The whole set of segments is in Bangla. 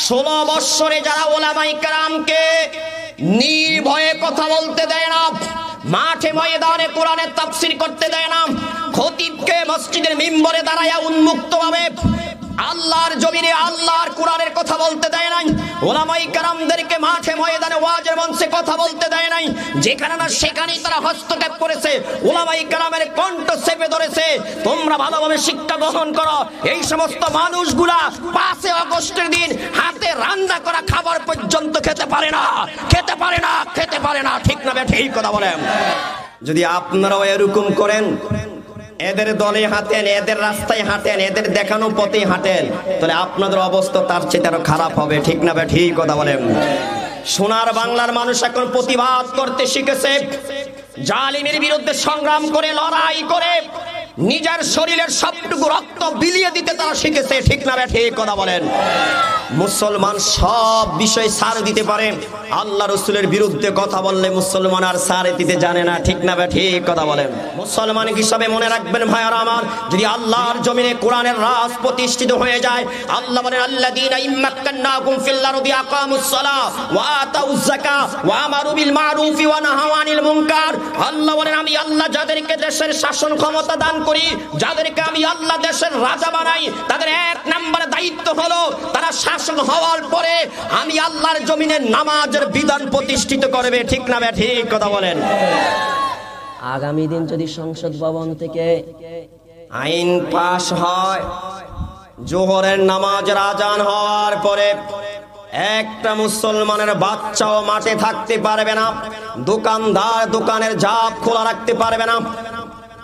16 বছরে যারা উলামায়ে কেরামকে নির্ভয়ে কথা বলতে দেয় না, মাঠে ময়দানে কোরআনের তাফসীর করতে দেয় না, খতিবকে মসজিদের মিম্বরে দাঁড়ায়া উন্মুক্তভাবে আল্লাহর জমিনে আল্লাহর কোরআনের কথা বলতে দেয় নাই, উলামায়ে কেরামদেরকে মাঠে ময়দানে ওয়াজের মঞ্চে কথা বলতে দেয় নাই, যেখানে না সেখানেই তারা হস্তক্ষেপ করেছে, উলামায়ে কেরামের কণ্ঠ চেপে ধরেছে। তোমরা ভালোভাবে শিক্ষা গ্রহণ করো। এই সমস্ত মানুষগুলা 5 আগস্টের দিন হাতে রান্না করা খাবার পর্যন্ত খেতে পারে না, ঠিক না বেঠিক? এই কথা বলেন। যদি আপনারাও এরকম করেন, এদের দলে হাঁটেন, এদের রাস্তায় হাঁটেন, এদের দেখানো পথে হাঁটেন, তাহলে আপনাদের অবস্থা তার চেয়ে আরো খারাপ হবে, ঠিক না বেঠিক? কথা বলেন। সোনার বাংলার মানুষ এখন প্রতিবাদ করতে শিখেছে, জালিমের বিরুদ্ধে সংগ্রাম করে, লড়াই করে নিজের শরীরের সবটুকু রক্ত বিলিয়ে দিতে তারা শিখেছে, ঠিক না বেঠিক? কথা বলেন। মুসলমান সব বিষয় ছাড় দিতে পারে, আল্লাহ রসুলের বিরুদ্ধে কথা বললে মুসলমান আর ছাড় দিতে জানে না, ঠিক না বেঠিক? কথা বলেন। মুসলমান হিসাবে মনে রাখবেন ভাইয়ারা আমার, যদি আল্লাহর জমিনে কোরআনের রাজ প্রতিষ্ঠিত হয়ে যায়, আল্লাহ বলেন আল্লাযীনা ইম্মাক্কান্নাকুম ফিল আরদি আকামুস সালাহ ওয়া আতাউজ যাকাহ ওয়া আমারু বিল মারুফি ওয়া নাহাউ আনিল মুনকার। আল্লাহ বলেন আমি আল্লাহ যাদেরকে দেশের শাসন ক্ষমতা দান করি, যাদেরকে আমি আল্লাহ দেশের রাজা বানাই, তাদের 1 নম্বরে দায়িত্ব হলো তারা শাসক হওয়ার পরে আমি আল্লাহর জমিনে নামাজের বিধান প্রতিষ্ঠিত করবে, ঠিক না বেঠিক? কথা বলেন। আগামী দিন যদি সংসদ ভবন থেকে আইন পাশ হয়, জোহরের নামাজের আজান হওয়ার পরে একটা মুসলমানের বাচ্চাও মাঠে থাকতে পারবে না, দোকানদার দোকানের ঝাপ খোলা রাখতে পারবে না,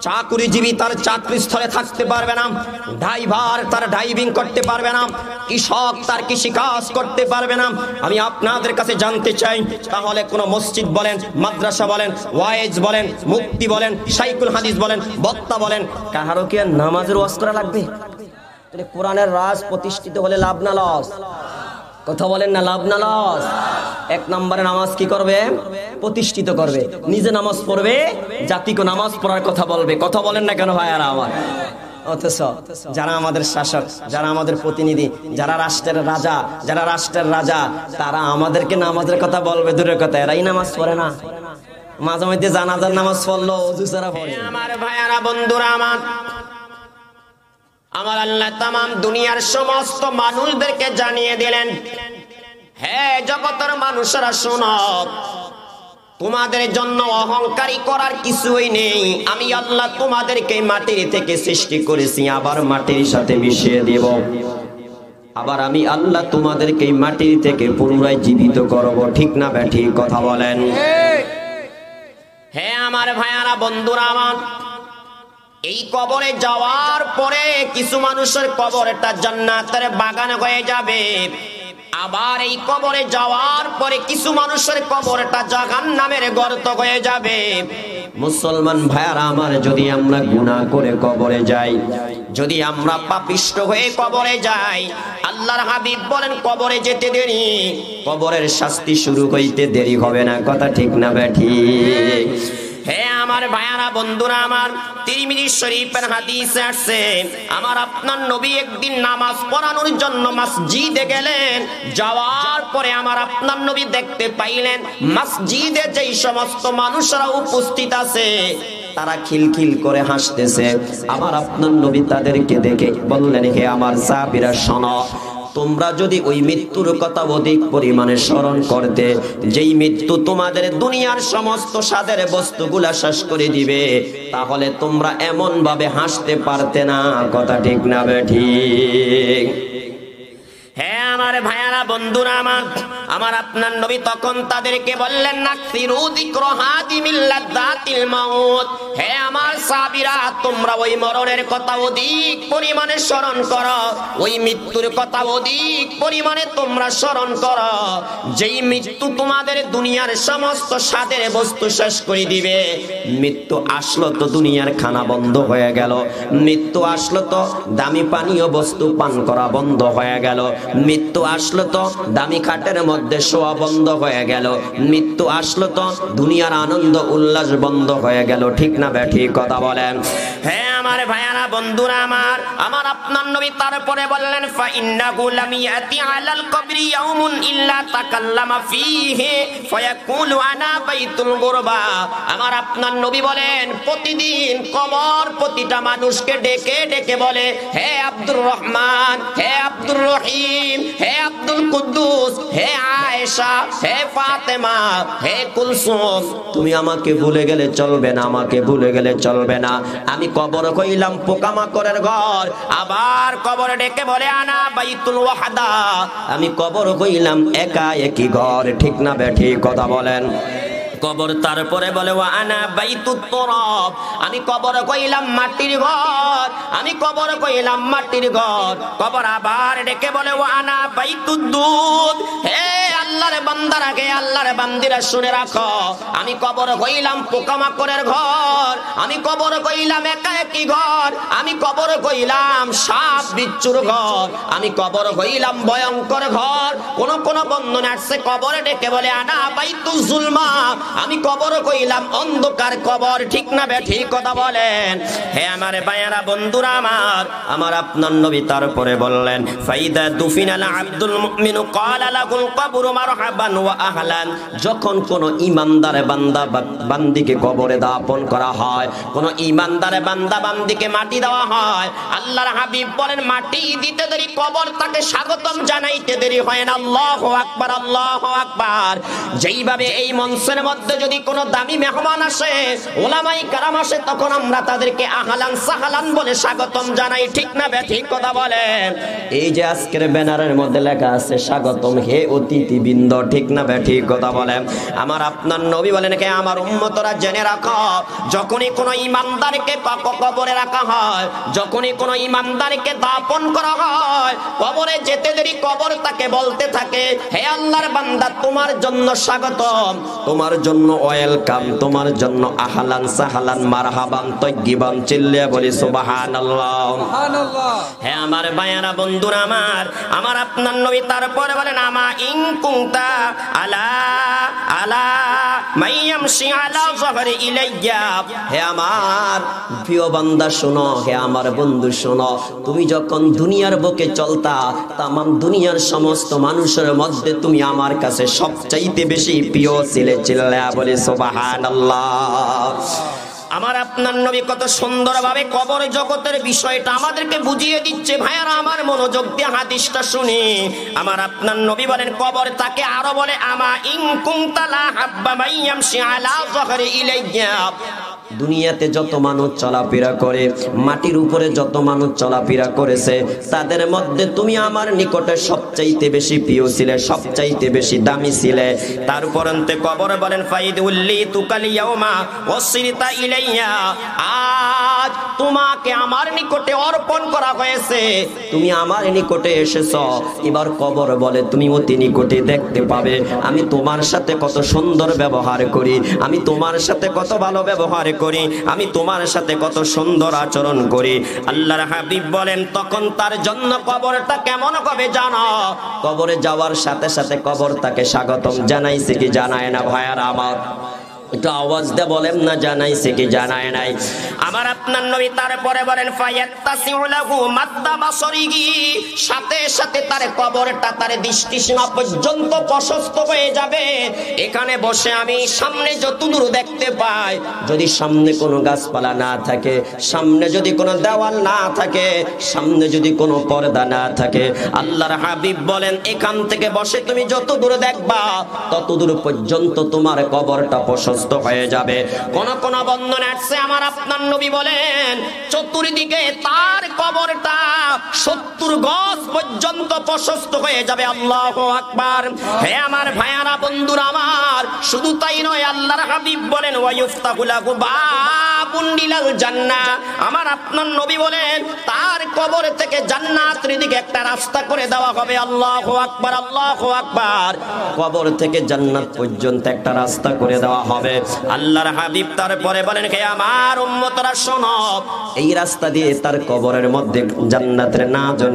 চাকরিজীবী তার চাকরিস্থলে থাকতে পারবে না, ড্রাইভার তার ড্রাইভিং করতে পারবে না, কৃষক তার কৃষিকাজ করতে পারবে না। আমি আপনাদের কাছে জানতে চাই, তাহলে কোন মসজিদ বলেন, মাদ্রাসা বলেন, ওয়াইজ বলেন, মুফতি বলেন, শাইখুল হাদিস বলেন, বক্তা বলেন, কারো কি নামাজের ওয়াজ করা লাগবে? তাহলে কোরআনের রাজ প্রতিষ্ঠিত হলে লাভ না লস? কথা বলেন না, লাভ না লস? 1 নম্বরে নামাজ কি করবে? প্রতিষ্ঠিত করবে। নিজে নামাজ পড়বে, জাতিকে নামাজ পড়ার কথা বলবে। কথা বলেন না কেন ভাইয়ারা আমার? অথচ যারা আমাদের শাসক, যারা আমাদের প্রতিনিধি, যারা রাষ্ট্রের রাজা, তারা আমাদেরকে নামাজের কথা বলবে দূরের কথা, এরাই নামাজ পড়ে না। মাঝে মধ্যে জানাজার নামাজ পড়লো, ওযু ছাড়া পড়ে। আমার ভাইয়ারা, বন্ধুরা আমার আল্লাহ তামাম দুনিয়ার সমস্ত মানুষদেরকে জানিয়ে দিলেন, হে জগতের মানুষেরা শোনো, তোমাদের জন্য অহংকারী করার কিছুই নেই। আমি আল্লাহ তোমাদেরকে মাটির থেকে সৃষ্টি করেছি, আবার মাটির সাথে মিশিয়ে দেব। আবার আমি আল্লাহ তোমাদেরকে মাটির থেকে পুনরায় জীবিত করব, ঠিক না বেঠিক? কথা বলেন। হে আমার ভাইয়ারা, বন্ধুরা আমার, এই কবরে যাওয়ার পরে কিছু মানুষের কবরটা জান্নাতের বাগান হয়ে যাবে, আবার এই কবরে যাওয়ার পরে কিছু মানুষের কবরটা জাহান্নামের গর্ত হয়ে যাবে। মুসলমান ভাইয়ারা আমার, যদি আমরা গুনাহ করে কবরে যাই, যদি আমরা পাপিষ্ঠ হয়ে কবরে যাই, আল্লাহর হাবিব বলেন কবরে যেতে দেরি, কবরের শাস্তি শুরু হইতে দেরি হবে না। কথা ঠিক না বেঠিক? হে আমার ভাইয়ারা, বন্ধুরা আমার, তিরমিজি শরীফের হাদিসে আসছে, আমার আপনার নবী একদিন নামাজ পড়ানোর জন্য মসজিদে গেলেন। যাওয়ার পরে আমার আপনার নবী দেখতে পাইলেন মসজিদে যেই সমস্ত মানুষরা উপস্থিত আছে তারা খিলখিল করে হাসতেছে। আমার আপনার নবী তাদেরকে দেখে বললেন, হে আমার সাহাবীরা শোনো, তোমরা যদি ওই মৃত্যুর কথা অধিক পরিমাণে স্মরণ করতে, যেই মৃত্যু তোমাদের দুনিয়ার সমস্ত স্বাদের বস্তুগুলা শেষ করে দিবে, তাহলে তোমরা এমন ভাবে হাসতে পারতে না। কথা ঠিক না বেঠিক? হ্যাঁ আমার ভাইয়ারা, বন্ধুরা আমার আপনার নবী তখন তাদেরকে বললেন, নাকসিরু যিকরা হাদিমিল লাযাতিল মাউত। হে আমার সাহাবীরা, তোমরা ওই মরণের কথা অধিক পরিমাণে স্মরণ করো, ওই মৃত্যুর কথা অধিক পরিমাণে তোমরা স্মরণ করো, যেই মৃত্যু তোমাদের দুনিয়ার সমস্ত স্বাদের বস্তু শেষ করে দিবে। মৃত্যু আসলো তো দুনিয়ার খানা বন্ধ হয়ে গেল, মৃত্যু আসলো তো দামি পানীয় বস্তু পান করা বন্ধ হয়ে গেল, মৃত্যু আসলো তো দামি খাটের মধ্যে শোয়া বন্ধ হয়ে গেল, মৃত্যু আসলো তো দুনিয়ার আনন্দ উল্লাস বন্ধ হয়ে গেল, ঠিক না ব্যাঠিক কথা বলেন। হ্যাঁ আমার ভাইয়ারা বন্ধুরা আমার আপনার নবী তারপরে বললেন ফা ইন্নাহু লাম ইয়াতি আলাল কবরি ইয়াউমুন ইল্লা তাকাল্লামা ফীহি ফায়াকুলু আনা বাইতুল গুরবা। আমার আপনার নবী বলেন প্রতিদিন কবর প্রতিটা মানুষকে ডেকে ডেকে বলে, হে আব্দুর রহমান, হে আব্দুর রহিম, হে আব্দুল কুদ্দুস, হে আয়েশা, হে ফাতেমা, হে কুলসুম, তুমি আমাকে ভুলে গেলে চলবে না, আমাকে ভুলে গেলে চলবে না। আমি কবর কইলাম পোকামাকড়ের ঘর, আবার কবর ডেকে বলে আনা বাইতুল ওয়াহদা, আমি কবর কইলাম একা একই ঘর। ঠিক না বেঠিক কথা বলেন। কবর তারপরে বলে ওয়া আনা বাইতুত তুরাব, আমি কবর কইলাম মাটির ঘর, আমি কবর কইলাম মাটির ঘর। কবর আবার ডেকে বলে ওয়া আনা বাইতুদ দুধ, হে আল্লাহর বান্দারা, হে আল্লাহর বান্দিরা শুনে রাখো, আমি কবর কইলাম পোকামাকড়ের ঘর, আমি কবর কইলাম একা একই ঘর, আমি কবর কইলাম সাপ বিচ্ছুর ঘর, আমি কবর কইলাম ভয়ঙ্কর ঘর। কোন বন্ধনে আসছে কবরে ডেকে বলে আনা বাইতুজ জুলমা, আমি কবর কইলাম অন্ধকার কবর। ঠিক না বেঠিক কথা বলেন। হে আমার ভাইয়ারা বন্ধুরা আমার আপনার নবী তারপরে বললেন ফাইদা দুফিনাল আব্দুল মুমিনু ক্বালা লাহুল কবরু মারহাবান ওয়া আহলান। যখন কোন ঈমানদার বান্দা বান্দিকে কবরে দাফন করা হয়, কোন ঈমানদার বান্দা বান্দিকে মাটি দেওয়া হয়, আল্লাহর হাবিব বলেন মাটি দিতে দেরি কবর তাকে স্বাগতম জানাইতে দেরি হয় না। আল্লাহু আকবার, আল্লাহু আকবার। যেইভাবে এই মঞ্চের মধ্যে যদি কোনো দামি মেহমান আসে, ওলামায়ে কেরাম আসে, তখন আমরা তাদেরকে আহলান সাহলান বলে স্বাগতম জানাই। ঠিক না বেঠিক কথা বলেন। এই যে আজকের ব্যানারের মধ্যে লেখা আছে স্বাগতম হে অতিথিবৃন্দ। ঠিক না বেঠিক কথা বলেন। আমার আপনার নবী বলেন কে আমার উম্মতরা জেনে রাখো, যখনই কোনো ঈমানদারকে কবরে রাখা হয়, যখনই কোনো ঈমানদারকে দাফন করা হয়, কবরে যেতে দেরি কবর তাকে বলতে থাকে, হে আল্লাহর বান্দা তোমার জন্য স্বাগতম, তোমার জন্য ওয়েলকাম, তোমার জন্য আহলান সাহলান মারহাবান তাইয়িবান। চিল্লিয়ে বলি সুবহানাল্লাহ, সুবহানাল্লাহ। হে আমার ভাইয়ারা বন্ধুরা আমার আপনার নবী তারপরে বলেন আমা ইন কুনতা আলা আলা মাইয়ামশি আলা যহরি ইলাইয়া। হে আমার প্রিয় বান্দা শোনো, হে আমার বন্ধু শোনো, তুমি যখন দুনিয়ার বুকে চলতা, তামাম দুনিয়ার সমস্ত মানুষের মধ্যে তুমি আমার কাছে সবচাইতে বেশি প্রিয় ছিলে। চিল্লা বলে সুবহানাল্লাহ। আমার আপনার নবী কত সুন্দরভাবে কবর জগতের বিষয়টা আমাদেরকে বুঝিয়ে দিচ্ছে। ভাইয়ারা আমার মনোযোগ দিয়ে হাদিসটা শুনি। আমার আপনার নবী বলেন কবর তাকে আরো বলে আমা ইন কুনতা লা হাব্বা মাইয়ামশি আলা যহরি ইলাইয়া। দুনিয়াতে যত মানুষ চলাফেরা করে, মাটির উপরে যত মানুষ চলাফেরা করেছে, তাদের মধ্যে তুমি আমার নিকটে সবচাইতে বেশি প্রিয় ছিলে, সবচাইতে বেশি দামি ছিলে। তারপর অন্তে কবর বলেন ফাইদুল্লি তুকাল ইয়াউমা ওয়াসিরতা ইলাইয়া। আজ তোমাকে আমার নিকটে অর্পণ করা হয়েছে, তুমি আমার নিকটে এসেছো। এবার কবর বলে তুমি অতি নিকটে দেখতে পাবে আমি তোমার সাথে কত সুন্দর ব্যবহার করি, আমি তোমার সাথে কত ভালো ব্যবহার করি, আমি তোমার সাথে কত সুন্দর আচরণ করি। আল্লাহর হাবিব বলেন তখন তার জন্য কবরটা কেমন হবে জানো? কবরে যাওয়ার সাথে সাথে কবর তাকে স্বাগতম জানাইছে কি জানায় না? ভাইয়ারা আমার একটু আওয়াজ দিয়ে বলেন না জানাইছে কি জানায় নাই? আমার আপনার নবী তারপরে বলেন ফায়াত্তাসিউ লাহু মাদ্দা বাসরিহি। সাথে সাথে তার কবরটা তার দৃষ্টিসীমা পর্যন্ত প্রশস্ত হয়ে যাবে। এখানে বসে আমি সামনে যতদূর দেখতে পাই, যদি সামনে কোনো গাছপালা না থাকে, সামনে যদি কোনো দেওয়াল না থাকে, সামনে যদি কোনো পর্দা না থাকে, আল্লাহর হাবিব বলেন এখান থেকে বসে তুমি যতদূর দেখবা ততদূর পর্যন্ত তোমার কবরটা প্রশস্ত হয়ে যাবে। কোন কোন বর্ণনা আছে আমার আপনার নবী বলেন চতুর্দিকে তার কবরটা 70 গজ পর্যন্ত প্রশস্ত হয়ে যাবে। আল্লাহু আকবার। হে আমার ভাইয়ারা বন্ধুরা আমার, শুধু তাই নয়, আল্লাহর হাবিব বলেন ওয়ায়ুফতাহু লাহু বাবুন ইলাল জান্নাহ। আমার আপনার নবী বলেন তার কবর থেকে জান্নাতের দিকে একটা রাস্তা করে দেওয়া হবে। আল্লাহু আকবার, আল্লাহু আকবার। কবর থেকে জান্নাত পর্যন্ত একটা রাস্তা করে দেওয়া হবে। আল্লাহর হাবিব তারপরে বলেন, হে আমার উম্মতরা শোনো, এই রাস্তা দিয়ে তার কবরের মধ্যে জান্নাতের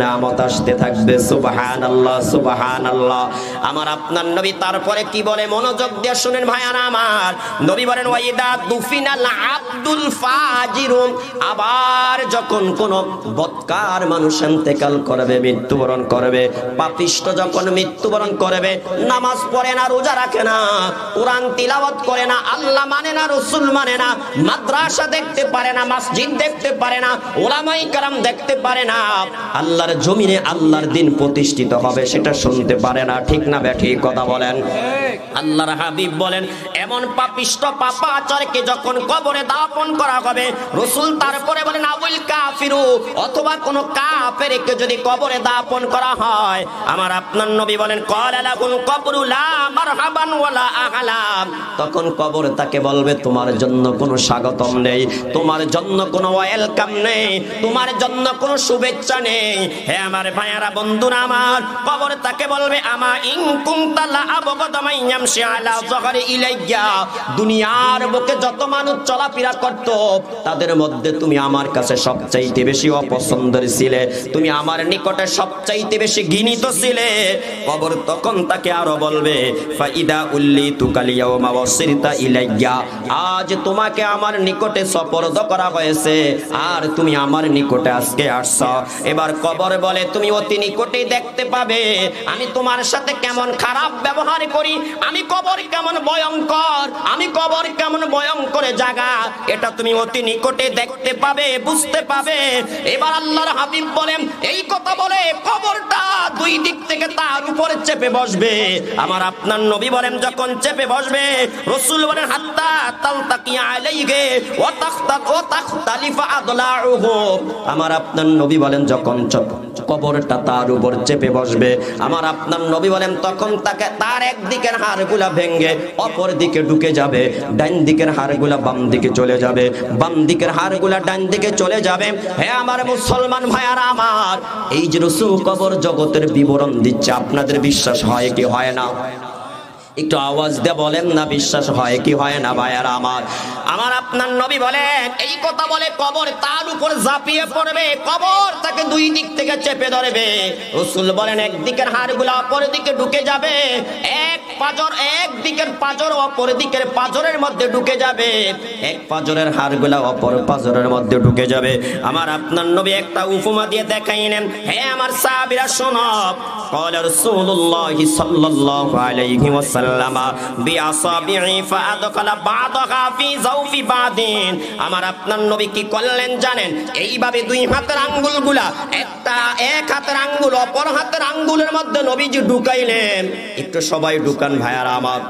নামত আসতে থাকবে। সুবহানাল্লাহ, সুবহানাল্লাহ। আমার আপনার নবী তারপরে কি বলে মনোযোগ দিয়ে শুনেন ভাইয়ারা আমার। নবী বলেন, ওয়াইদা দুফিনাল আব্দুল ফাজিরুন, আবার যখন কোন বদকার মানুষ ইন্তেকাল করবে, মৃত্যুবরণ করবে, পাপিষ্ঠ যখন মৃত্যুবরণ করবে, নামাজ পড়ে না, রোজা রাখে না, কোরআন তিলাওয়াত করে না, আল্লাহ মানে না, রাসূল মানে না, মাদ্রাসা দেখতে পারে না, মসজিদ দেখতে পারে না, উলামায়ে কেরাম দেখতে পারে না, আল্লাহর জমিনে আল্লাহর দিন প্রতিষ্ঠিত হবে সেটা শুনতে পারে না। ঠিক না ব্যাঠি কথা বলেন? আল্লাহর হাবিব বলেন, এমন পাপিষ্ঠ পাপাচারকে যখন কবরে দাফন করা হবে, রাসূল তারপরে বলেন, আবুল কাফিরু, অথবা কোন কাফেরকে যদি কবরে দাফন করা হয়, আমার আপনার নবী বলেন, ক্বালা লাহুল কবরু লা মারহাবান ওয়ালা আহলাম, তখন কবর তাকে বলবে, তোমার জন্য কোনো স্বাগতম নেই, তোমার জন্য কোনো ওয়েলকাম নেই, তোমার জন্য কোনো শুভেচ্ছা নেই। হে আমার ভাইয়ারা, বন্ধুরা আমার, কবর তাকে বলবে, আমা ইন কুনতা লা আবগাদা ইয়ামশি আলা যহরি ইলাইয়া, দুনিয়ার বুকে যত মানুষ চলাফেরা করত তাদের মধ্যে তুমি আমার কাছে সবচাইতে বেশি অপছন্দের ছিলে, তুমি আমার নিকটে সবচাইতে বেশি ঘৃণিত ছিলে। কবর তখন তাকে আরো বলবে, ফাইদা উল্লিতু কাল ইয়াউমা ওয়াসিরতা ইলাইয়া, আজ তোমাকে আমার নিকটে সপর্দ করা হয়েছে আর তুমি আমার নিকটে আজকে আসছো। এবার কবর বলে, তুমি অতি নিকটেই দেখতে পাবে আমি তোমার সাথে কেমন খারাপ ব্যবহার করি, আমি কবর কেমন ভয়ঙ্কর, আমি কবর কেমন ভয়ঙ্কর জায়গা, এটা তুমি অতি নিকটে দেখতে পাবে, বুঝতে পাবে। এবার আল্লাহর হাবিব বলেন, এই কথা বলে কবরটা দুই দিক থেকে তার উপরে চেপে বসবে। আমার আপনার নবী বলেন, যখন চেপে বসবে, রাসূল বলেন, হাত্তা তালতাকি আলাইহি ওয়া তাখতালিফা আদলাউহু, আমার আপনার নবী বলেন, যখন কবরটা তার উপর চেপে বসবে, আমার আপনার নবী বলেন, তখন তাকে তার একদিকের হাড়গুলা ভেঙে অপর দিকে ঢুকে যাবে, ডান দিকের হাড়গুলা বাম দিকে চলে যাবে, বাম দিকের হাড়গুলা ডান দিকে চলে যাবে। হে আমার মুসলমান ভাইয়ারা আমার, এই যে রাসূল কবর জগতের বিবরণ দিচ্ছে, আপনাদের বিশ্বাস হয় কি হয় না? একটু আওয়াজ দিয়ে বলেন না, বিশ্বাস হয় কি হয় না ভাইয়ারা আমার? আমার আপনার নবী বলেন, এই কথা বলে কবর তার উপর ঝাঁপিয়ে পড়বে, কবর তাকে দুই দিক থেকে চেপে ধরবে। রাসূল বলেন, একদিকের হাড়গুলো অপর দিকে ঢুকে যাবে, এক পাঁজর একদিকের পাঁজর অপর দিকের পাঁজরের মধ্যে ঢুকে যাবে, এক পাঁজরের হাড়গুলো অপর পাঁজরের মধ্যে ঢুকে যাবে। আমার আপনার নবী একটা উপমা দিয়ে দেখাইলেন। হে আমার সাহাবীরা শোনো, ক্বালা রাসূলুল্লাহি সাল্লাল্লাহু আলাইহি ওয়াসাল্লাম বিআসাবিহি ফাআদখালা বা'দাহা ফি যাওফি বাদিন, আমার আপনার নবী কি করলেন জানেন? এইভাবে দুই হাতের আঙ্গুলগুলা, একটা এক হাতের আঙ্গুল অপর হাতের আঙ্গুলের মধ্যে নবীজি ঢুকাইলেন। একটু সবাই ঢুকান ভাইয়ারা আমার।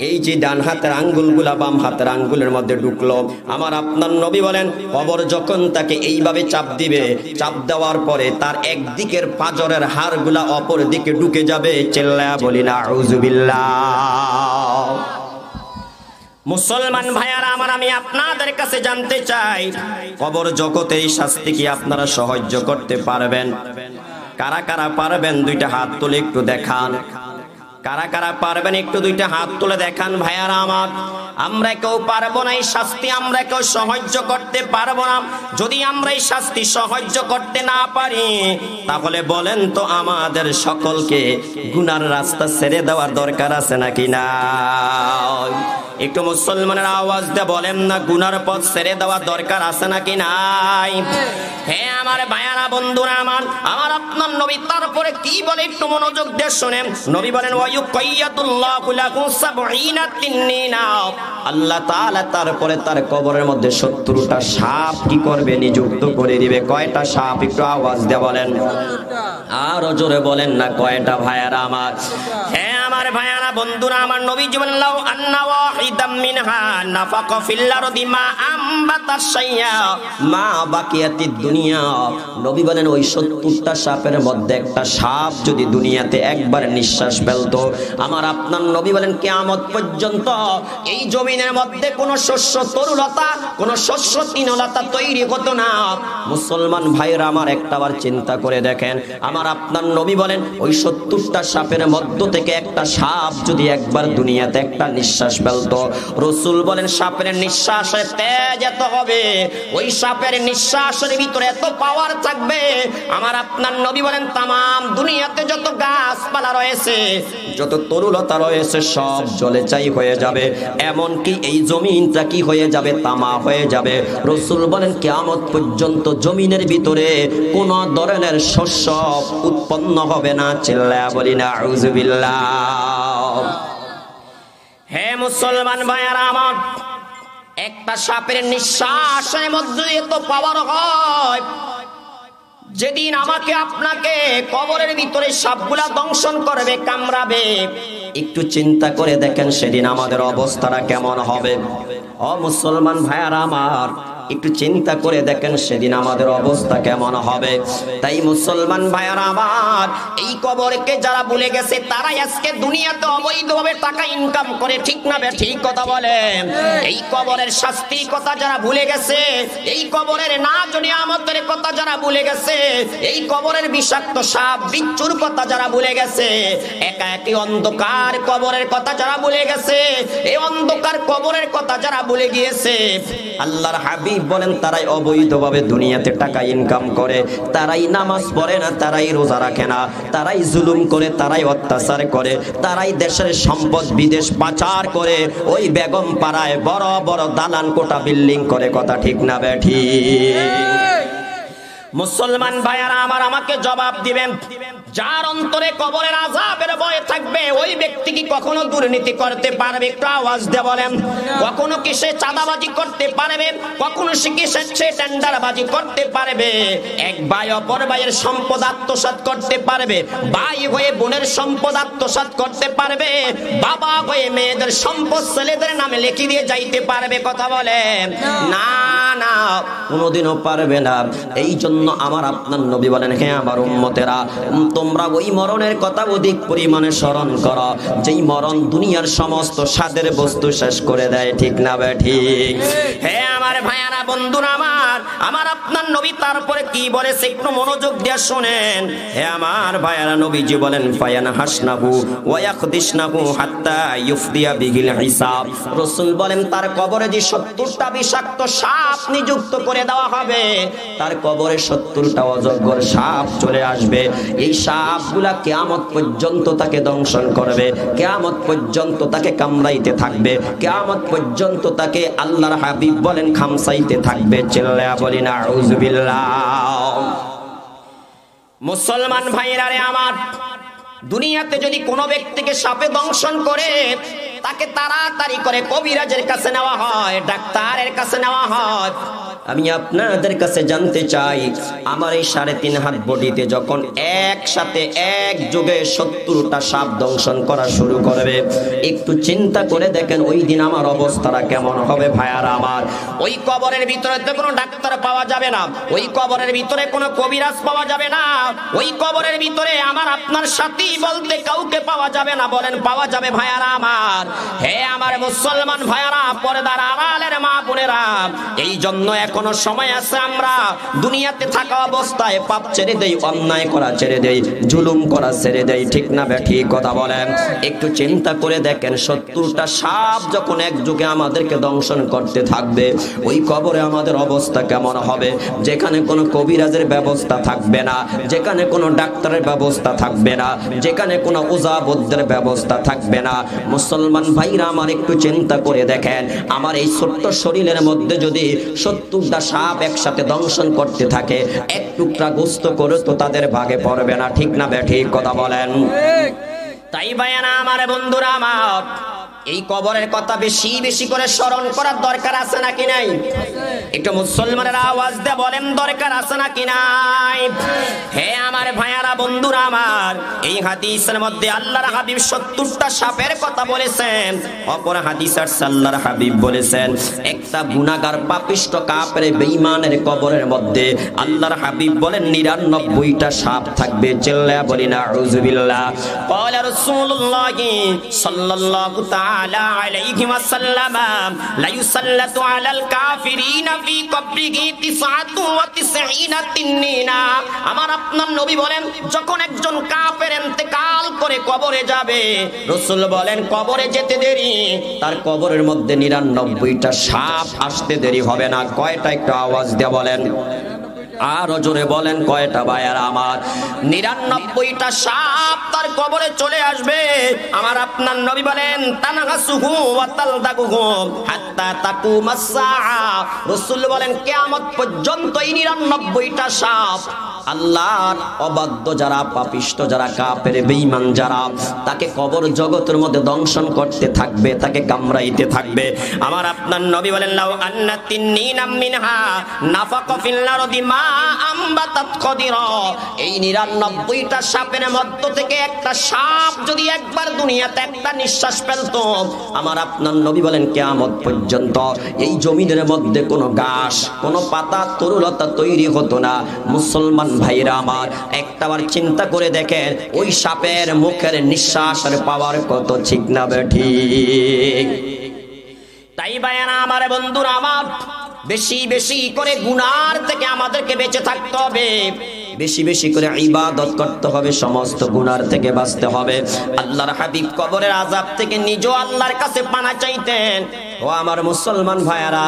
এই যে ডান হাতের আঙ্গুলগুলা বাম হাতের আঙ্গুলের মধ্যে ঢুকলো, আমার আপনার নবী বলেন, কবর যখন তাকে এইভাবে চাপ দিবে, চাপ দেওয়ার পরে তার একদিকের পাঁজরের হাড়গুলা অপর দিকে ঢুকে যাবে। চিল্লায়া বলি না আউযুবিল্লাহ। মুসলমান ভাইয়ারা আমার, আমি আপনাদের কাছে জানতে চাই, কবর জগতে এই শাস্তি কি আপনারা সহ্য করতে পারবেন? কারা কারা পারবেন দুইটা হাত তুলে একটু দেখান। কারা কারা পারবেন একটু দুইটা হাত তুলে দেখান ভাইয়ারা আমার। আমরা কেউ পারবো না এই শাস্তি, আমরা কেউ সহ্য করতে পারবো না। যদি আমরা এই শাস্তি সহ্য করতে না পারি, তাহলে বলেন তো আমাদের সকলকে গুনার রাস্তা ছেড়ে দেওয়ার দরকার আছে নাকি না? একটু মুসলমানের আওয়াজ দিয়ে বলেন না, গুনার পথ ছেড়ে দেওয়ার দরকার আছে নাকি নাই? হে আমার ভাইয়ারা, বন্ধুরা আমার, আমার আপনার নবী তারপরে কি বলে একটু মনোযোগ দিয়ে শুনেন। নবী বলেন, ওয়ায়ুকাইয়াতুল্লাহু লাহু ৭০ তিন্নিনা, আল্লাহ তাআলা তারপরে তার কবরের মধ্যে ৭০টা সাপ কি করবে? নিযুক্ত করে দিবে। কয়টা সাপ? একটু আওয়াজ দিয়ে বলেন, আরো জোরে বলেন না, কয়টা ভাইয়ারা আমার? হ্যাঁ আমার ভাইয়ারা, বন্ধুরা আমার, নবী জীবন লাউ আন্না قاعدا منها نفق في الأرض ما أنبت الشيء ما بقيت الدنيا নবী বলেন ওই 70টা সাপের মধ্যে একটা সাপ যদি দুনিয়াতে একবার নিঃশ্বাস ফেলতো আমার আপনার নবী বলেন কিয়ামত পর্যন্ত এই জমিনের মধ্যে কোনো শস্য তরুলতা কোনো শস্য তৃণলতা তৈরি হতো না। মুসলমান ভাইরা আমার একটাবার চিন্তা করে দেখেন আমার আপনার নবী বলেন ওই 70টা সাপের মধ্য থেকে একটা সাপ যদি একবার দুনিয়াতে একটা নিঃশ্বাস ফেলতো রাসূল বলেন সাপের নিঃশ্বাসে তেজ এত হবে ওই সাপের নিঃশ্বাসের ভিতরে এত পাওয়ার থাকবে আমার আপনার নবী বলেন তামাম দুনিয়াতে যত গাছপালা রয়েছে যত তরুলতা রয়েছে সব জলে ছাই হয়ে যাবে এমনকি এই জমিনটা কি হয়ে যাবে তামা হয়ে যাবে। রাসূল বলেন কিয়ামত পর্যন্ত জমিনের ভিতরে কোন ধরনের শস্য উৎপন্ন হবে না। চিল্লায়া বলি না আউযুবিল্লাহ। হে মুসলমান ভাইয়ারা আমার একটা সাপের নিঃশ্বাসের মধ্যে এত পাওয়ার হয় যেদিন আমাকে আপনাকে কবরের ভিতরে সাপগুলা দংশন করবে কামড়াবে একটু চিন্তা করে দেখেন সেদিন আমাদের অবস্থাটা কেমন হবে। ও মুসলমান ভাইয়ারা আমার একটু চিন্তা করে দেখেন সেদিন আমাদের অবস্থা কেমন হবে। তাই মুসলমান ভাইয়ারা আমার এই কবরকে যারা ভুলে গেছে তারাই আজকে দুনিয়াতে অবৈধভাবে টাকা ইনকাম করে ঠিক না বে ঠিক কথা বলেন। এই কবরের শাস্তি কথা যারা ভুলে গেছে এই কবরের নাজ নিয়ামতের কথা যারা ভুলে গেছে এই কবরের বিষাক্ত সাপ বিচ্ছুর কথা যারা ভুলে গেছে একা একই অন্ধকার কবরের কথা যারা ভুলে গেছে এই অন্ধকার কবরের কথা যারা ভুলে গিয়েছে আল্লাহর হাবিব বলেন তারাই অবৈধভাবে দুনিয়াতে টাকা ইনকাম করে তারাই নামাজ পড়ে না তারাই রোজা রাখে না তারাই জুলুম করে তারাই অত্যাচার করে তারাই দেশের সম্পদ বিদেশ পাচার করে ওই বেগম পাড়ায় বড় বড় দালান কোটা বিল্ডিং করে কথা ঠিক না বেঠি। মুসলমান ভাইয়ারা আমার আমাকে জবাব দিবেন যার অন্তরে কবরের আযাবের ভয় থাকবে ওই ব্যক্তি কি কখনো দুর্নীতি করতে পারবে? একটু আওয়াজ দিয়ে বলেন। কখনো কি সে চাঁদাবাজি করতে পারবে? কখনো সে টেন্ডারবাজি করতে পারবে? এক ভাই অপর ভাইয়ের সম্পদ আত্মসাৎ করতে পারবে? ভাই হয়ে বোনের সম্পদ আত্মসাৎ করতে পারবে? বাবা হয়ে মেয়েদের সম্পদ ছেলেদের নামে লিখে দিয়ে যাইতে পারবে? কথা বলেন না না কোনোদিনও পারবে না। এই জন্য আমার আপনার নবী বলেন হে আমার উম্মতেরা তোমরা ওই মরণের কথা অধিক পরিমাণে স্মরণ করো যেই মরণ দুনিয়ার সমস্ত স্বাদের বস্তু শেষ করে দেয় ঠিক না বে ঠিক। হে আমার ভাইয়ারা বন্ধুরা আমার আপনার নবী তারপরে কি বলেছে একটু মনোযোগ দিয়ে শুনেন। হে আমার ভাইয়ারা নবীজি বলেন ফায়ান হাসনাহু ওয়া ইয়াখদিসনাহু হাত্তা ইউফদিয়া বিহিল হিসাব। রাসূল বলেন তার কবরে যে 70টা বিষাক্ত সাপ নিযুক্ত করে দেওয়া হবে তার কবরে 70টা অজগর সাপ চলে আসবে। এই সাপগুলা কিয়ামত পর্যন্ত তাকে দংশন করবে কিয়ামত পর্যন্ত তাকে কামড়াইতে থাকবে কিয়ামত পর্যন্ত তাকে আল্লাহর হাবিব বলেন খামসাইতে থাকবে। চিল্লায়া বলি না আউযুবিল্লাহ। মুসলমান ভাইরা রে আমার দুনিয়াতে যদি কোনো ব্যক্তিকে সাপে দংশন করে তাকে তাড়াতাড়ি করে কবিরাজের কাছে নেওয়া হয় ডাক্তারের কাছে নেওয়া হয়। আমি আপনাদের কাছে জানতে চাই আমার এই 3.5 হাত বডিতে যখন একসাথে এক যোগে 70টা সাপ দংশন করা শুরু করবে একটু চিন্তা করে দেখেন ওই দিন আমার অবস্থাটা কেমন হবে ভাইয়ারা আমার। ওই কবরের ভিতরে তো কোনো ডাক্তার পাওয়া যাবে না ওই কবরের ভিতরে কোনো কবিরাজ পাওয়া যাবে না ওই কবরের ভিতরে আমার আপনার সাথী বলতে কাউকে পাওয়া যাবে না। বলেন পাওয়া যাবে ভাইয়ারা আমার। হে আমার মুসলমান ভাইয়ারা পর্দার আড়ালের মা বোনেরা এই জন্য এখনো সময় আছে আমরা দুনিয়াতে থাকা অবস্থায় পাপ ছেড়ে দেই অন্যায় করা ছেড়ে দেই জুলুম করা ছেড়ে দেই ঠিক না বে ঠিক কথা বলেন। একটু চিন্তা করে দেখেন 70টা সাপ যখন এক যুগে আমাদেরকে দংশন করতে থাকবে ওই কবরে আমাদের অবস্থা কেমন হবে যেখানে কোনো কবিরাজের ব্যবস্থা থাকবে না যেখানে কোনো ডাক্তারের ব্যবস্থা থাকবে না যেখানে কোনো ওঝা বৈদ্যের ব্যবস্থা থাকবে না। মুসলমান ভাইরা আমার একটু চিন্তা করে দেখেন আমার এই ছোট্ট শরীরের মধ্যে যদি 70টা সাপ একসাথে দংশন করতে থাকে এক টুকরা গোস্ত করে তো তাদের ভাগে পড়বে না ঠিক না বে ঠিক কথা বলেন। তাই ভাইয়ানা আমার বন্ধুরা আমার এই কবরের কথা বেশি বেশি করে স্মরণ করার দরকার আছে নাকি নাই? একটু মুসলমানের আওয়াজ দিয়ে বলেন দরকার আছে নাকি নাই? হে আমার ভাইয়ারা, বন্ধুরা আমার, এই হাদিসের মধ্যে আল্লাহর হাবিব 70টা সাপের কথা বলেছেন। অপর হাদিসে আল্লাহর হাবিব বলেছেন একটা গুনাহগার পাপিষ্ট কাফের বেঈমানের কবরের মধ্যে আল্লাহর হাবিব বলেন 99টা সাপ থাকবে। চিল্লায়া বলি না আউযুবিল্লাহ। ক্বালা রাসূলুল্লাহ সাল্লাল্লাহু তাআলা আলাইহি ওয়াসাল্লাম লা ইউসাল্লাতু আলাল কাফিরিনা ফি কবরিহি 99 তিন্নিনা। আমার আপনার নবী বলেন যখন একজন কাফের ইন্তেকাল করে কবরে যাবে, রাসূল বলেন কবরে যেতে দেরি, তার কবরের মধ্যে 99টা সাপ আসতে দেরি হবে না। কয়টা? একটু আওয়াজ দিয়ে বলেন, আরো জোরে বলেন কয়টা ভাইয়ারা আমার? 99টা সাপ তার কবরে চলে আসবে। আমার আপনার নবী বলেন তানাগাসুহু ওয়া তালদাগুহু হাত্তা তাকুমাস সাআ। রাসূল বলেন কিয়ামত পর্যন্ত এই 99টা সাপ আল্লাহর অবাধ্য যারা, পাপিষ্ট যারা, কাফের বেঈমান যারা, তাকে কবর জগতের মধ্যে দংশন করতে থাকবে, তাকে কামড়াইতে থাকবে। আমার আপনার নবী বলেন লাউ আন্না তিন্নিনা মিনহা নাফাকা ফিল আরদি মা আমবাতাত কদিরা। এই 99টা সাপের মধ্য থেকে একটা সাপ যদি একবার দুনিয়াতে একটা নিঃশ্বাস ফেলতো, আমার আপনার নবী বলেন কিয়ামত পর্যন্ত এই জমিনের মধ্যে কোনো ঘাস, কোনো পাতা, তরুলতা তৈরি হতো না। মুসলমান ভাইরা আমার, একটাবার চিন্তা করে দেখেন ওই সাপের মুখের নিঃশ্বাসের পাওয়ার কত, ঠিক না ঠিক? তাই ভাইরা আমার, বন্ধুরা আমার, বেশি বেশি করে গুনার থেকে আমাদেরকে বেঁচে থাকতে হবে, বেশি বেশি করে ইবাদত করতে হবে, সমস্ত গুনার থেকে বাঁচতে হবে। আল্লাহর হাবিব কবরের আযাব থেকে নিজেও আল্লাহর কাছে পানা চাইতেন। ও আমার মুসলমান ভাইয়ারা,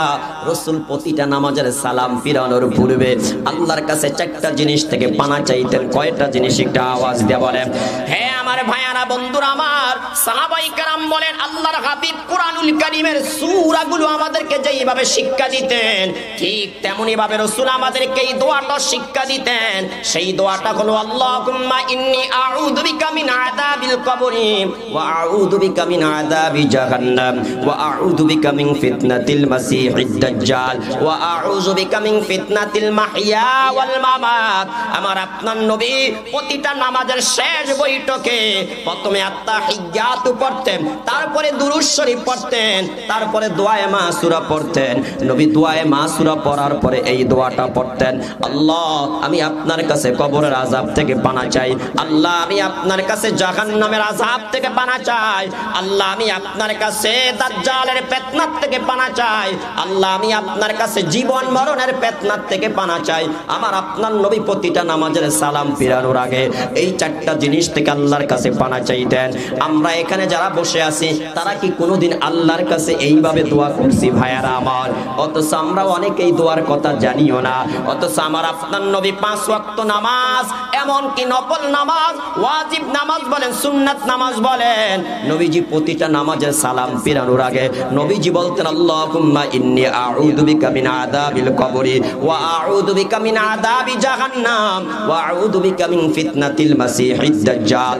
রাসূল প্রতিটা নামাজের সালাম ফিরানোর পূর্বে আল্লাহর কাছে 4টা জিনিস থেকে পানা চাইতেন। কয়টা জিনিস? একটা আওয়াজ দিয়ে বলেন। হে আমার ভাইয়ারা, বন্ধুরা আমার, সাহাবায়ে কেরাম বলেন আল্লাহর হাবিব কুরআনুল কারীমের সূরাগুলো আমাদেরকে যেইভাবে শিক্ষা দিতেন, ঠিক তেমনি ভাবে রাসূল আমাদেরকে এই দোয়াটা শিক্ষা দিতেন। সেই দোয়াটা হলো আল্লাহুম্মা ইন্নী আউযু বিকা মিন আযাবিল কবরি ওয়া আউযু বিকা মিন আযাবি জাহান্নাম ওয়া আউযু বিকা মিন ফিতনাতিল মাসিহিদ দাজ্জাল ওয়া আউযু বিকা মিন ফিতনাতিল মাহইয়া ওয়াল মামাত। আমার আপনার নবী প্রতিটা নামাজের শেষ বৈঠকে প্রথমে আত্তাহিয়াত পড়তেন, তারপরে দুরূদ শরীফ পড়তেন, তারপরে দোয়ায়ে মাসুরা পড়তেন। নবী দোয়ায়ে মাসুরা পড়ার পরে এই দোয়াটা পড়তেন, আল্লাহ আমি আপনার কাছে কবরের আযাব থেকে পানা চাই, আল্লাহ আমি আপনার কাছে জাহান্নামের আযাব থেকে পানা চাই, আল্লাহ আমি আপনার কাছে দাজ্জালের ফিতনাত থেকে পানা চাই, আল্লাহ আমি আপনার কাছে জীবন মরণের ফিতনাত থেকে পানা চাই। আমার আপনার নবী প্রতিটা নামাজের সালাম ফিরানোর আগে এই 4টা জিনিস থেকে আল্লাহর কাছে পানা চাইতেন। আমরা এখানে যারা বসে আছি তারা কি কোনোদিন আল্লাহর কাছে এইভাবে দোয়া করছি ভাইয়ারা আমার? অথচ আমরা অনেকেই দোয়ার কথা জানিও না। অথচ আমার আপনার নবী 5 ওয়াক্ত নামাজ, এমনকি নফল নামাজ, ওয়াজিব নামাজ বলেন, সুন্নাত নামাজ বলেন, নবীজি প্রতিটা নামাজের সালাম ফিরানোর আগে নবীজি বলতেন আল্লাহুম্মা ইন্নী আউযু বিকা মিন আযাবিল কবরি ওয়া আউযু বিকা মিন আযাবি জাহান্নাম ওয়া আউযু বিকা মিন ফিতনাতিল মাসিহিদ দাজ্জাল